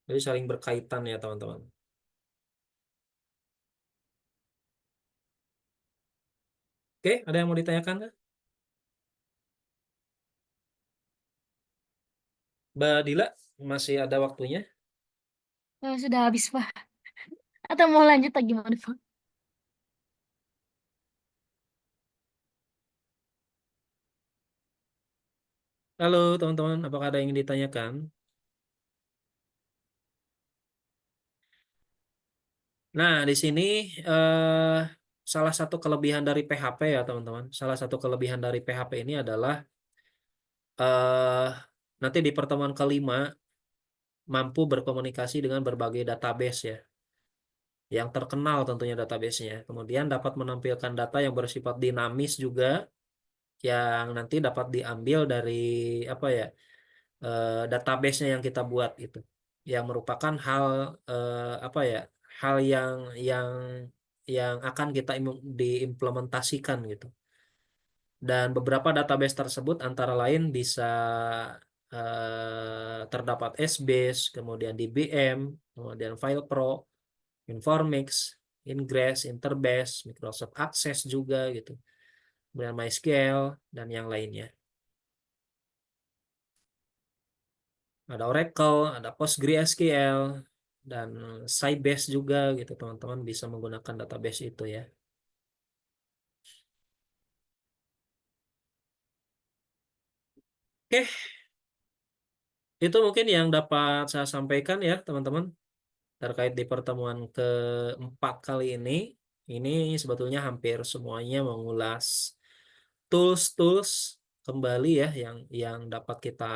Jadi saling berkaitan ya teman-teman. Oke, ada yang mau ditanyakan nggak? Mbak Dila, masih ada waktunya? Sudah habis, Pak. Atau mau lanjut atau gimana, Pak? Halo teman-teman, apakah ada yang ingin ditanyakan? Nah, di sini eh, salah satu kelebihan dari PHP ya teman-teman. Salah satu kelebihan dari PHP ini adalah eh, nanti di pertemuan kelima mampu berkomunikasi dengan berbagai database ya, yang terkenal tentunya databasenya. Kemudian dapat menampilkan data yang bersifat dinamis juga, yang nanti dapat diambil dari apa ya database-nya yang kita buat itu, yang merupakan hal apa ya hal yang yang akan kita diimplementasikan gitu. Dan beberapa database tersebut antara lain bisa terdapat Sbase, kemudian DBM, kemudian FilePro, Informix, Ingress, Interbase, Microsoft Access juga gitu, kemudian MySQL dan yang lainnya. Ada Oracle, ada PostgreSQL, dan Sybase juga gitu. Teman-teman bisa menggunakan database itu ya. Oke, itu mungkin yang dapat saya sampaikan ya teman-teman. Terkait di pertemuan keempat kali ini. Ini sebetulnya hampir semuanya mengulas tools-tools kembali ya yang dapat kita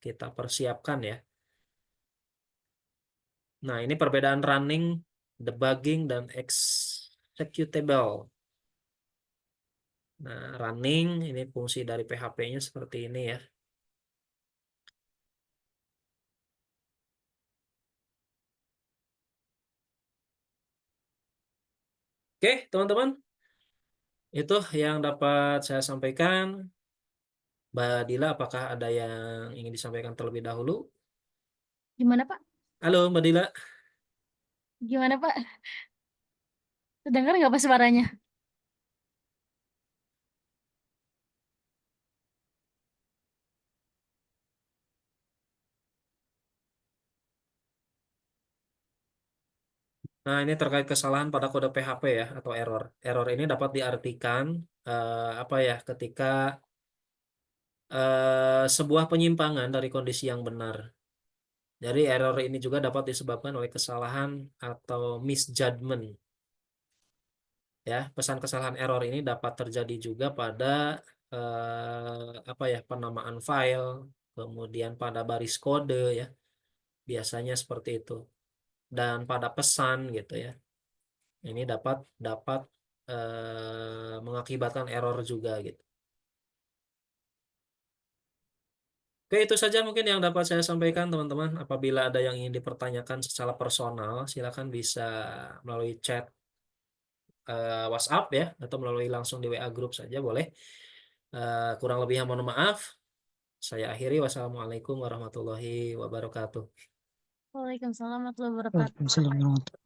kita persiapkan ya. Nah, ini perbedaan running, debugging, dan executable. Nah, running ini fungsi dari PHP-nya seperti ini ya. Oke, teman-teman. Itu yang dapat saya sampaikan. Mbak Dila, apakah ada yang ingin disampaikan terlebih dahulu? Gimana, Pak? Halo, Mbak Dila. Gimana, Pak? Terdengar nggak, Pak, suaranya? Nah, ini terkait kesalahan pada kode PHP ya, atau error. Error ini dapat diartikan apa ya, ketika sebuah penyimpangan dari kondisi yang benar. Jadi error ini juga dapat disebabkan oleh kesalahan atau misjudgment. Ya, pesan kesalahan error ini dapat terjadi juga pada penamaan file, kemudian pada baris kode ya, biasanya seperti itu, dan pada pesan gitu ya. Ini dapat dapat mengakibatkan error juga gitu. Oke, itu saja mungkin yang dapat saya sampaikan teman-teman. Apabila ada yang ingin dipertanyakan secara personal, silakan bisa melalui chat WhatsApp ya, atau melalui langsung di WA grup saja boleh. Kurang lebihnya mohon maaf. Saya akhiri. Wassalamualaikum warahmatullahi wabarakatuh. Waalaikumsalam warahmatullahi wabarakatuh. Waalaikumsalam warahmatullahi.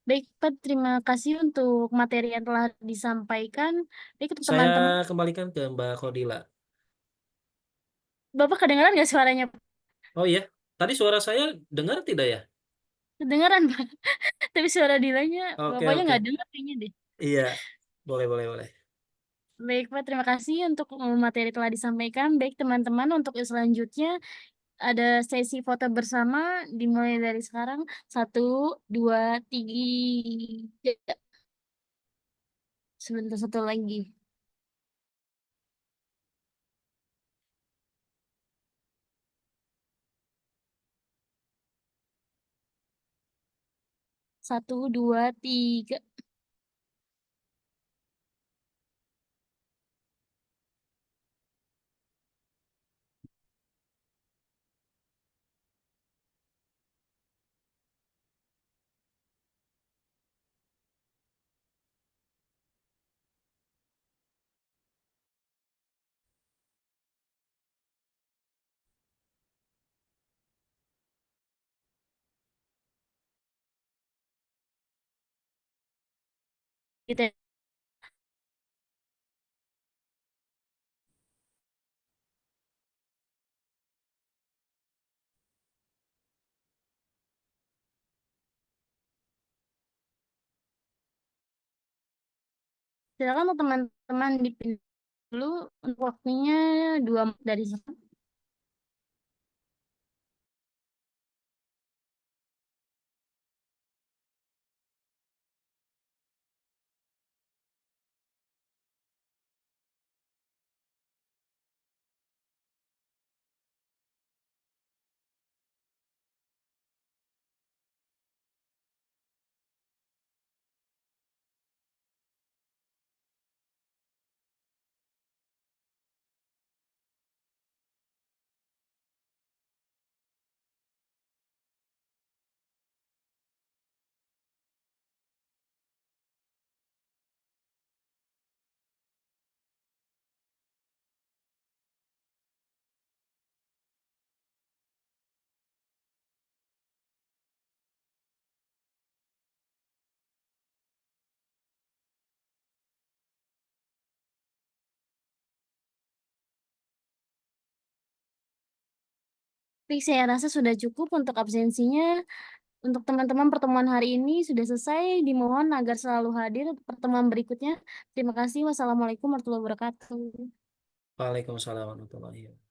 Baik, Pak, terima kasih untuk materi yang telah disampaikan. Baik, untuk Saya teman-teman, kembalikan ke Mbak Kodila. Bapak kedengaran nggak suaranya? Oh iya, tadi suara saya dengar tidak ya? Kedengaran, Pak. Tapi suara Dilanya, Oke, Bapaknya oke. nggak dengar kayaknya deh. Iya, boleh, boleh, boleh. Baik, Pak, terima kasih untuk materi telah disampaikan. Baik, teman-teman, untuk selanjutnya ada sesi foto bersama dimulai dari sekarang. 1, 2, 3. Sebentar, satu lagi. Satu, dua, tiga. Kita silakan untuk teman-teman dipilih dulu untuk waktunya 2 menit dari sekarang. Baik, saya rasa sudah cukup untuk absensinya. Untuk teman-teman, pertemuan hari ini sudah selesai. Dimohon agar selalu hadir untuk pertemuan berikutnya. Terima kasih. Wassalamualaikum warahmatullahi wabarakatuh. Waalaikumsalam warahmatullahi wabarakatuh.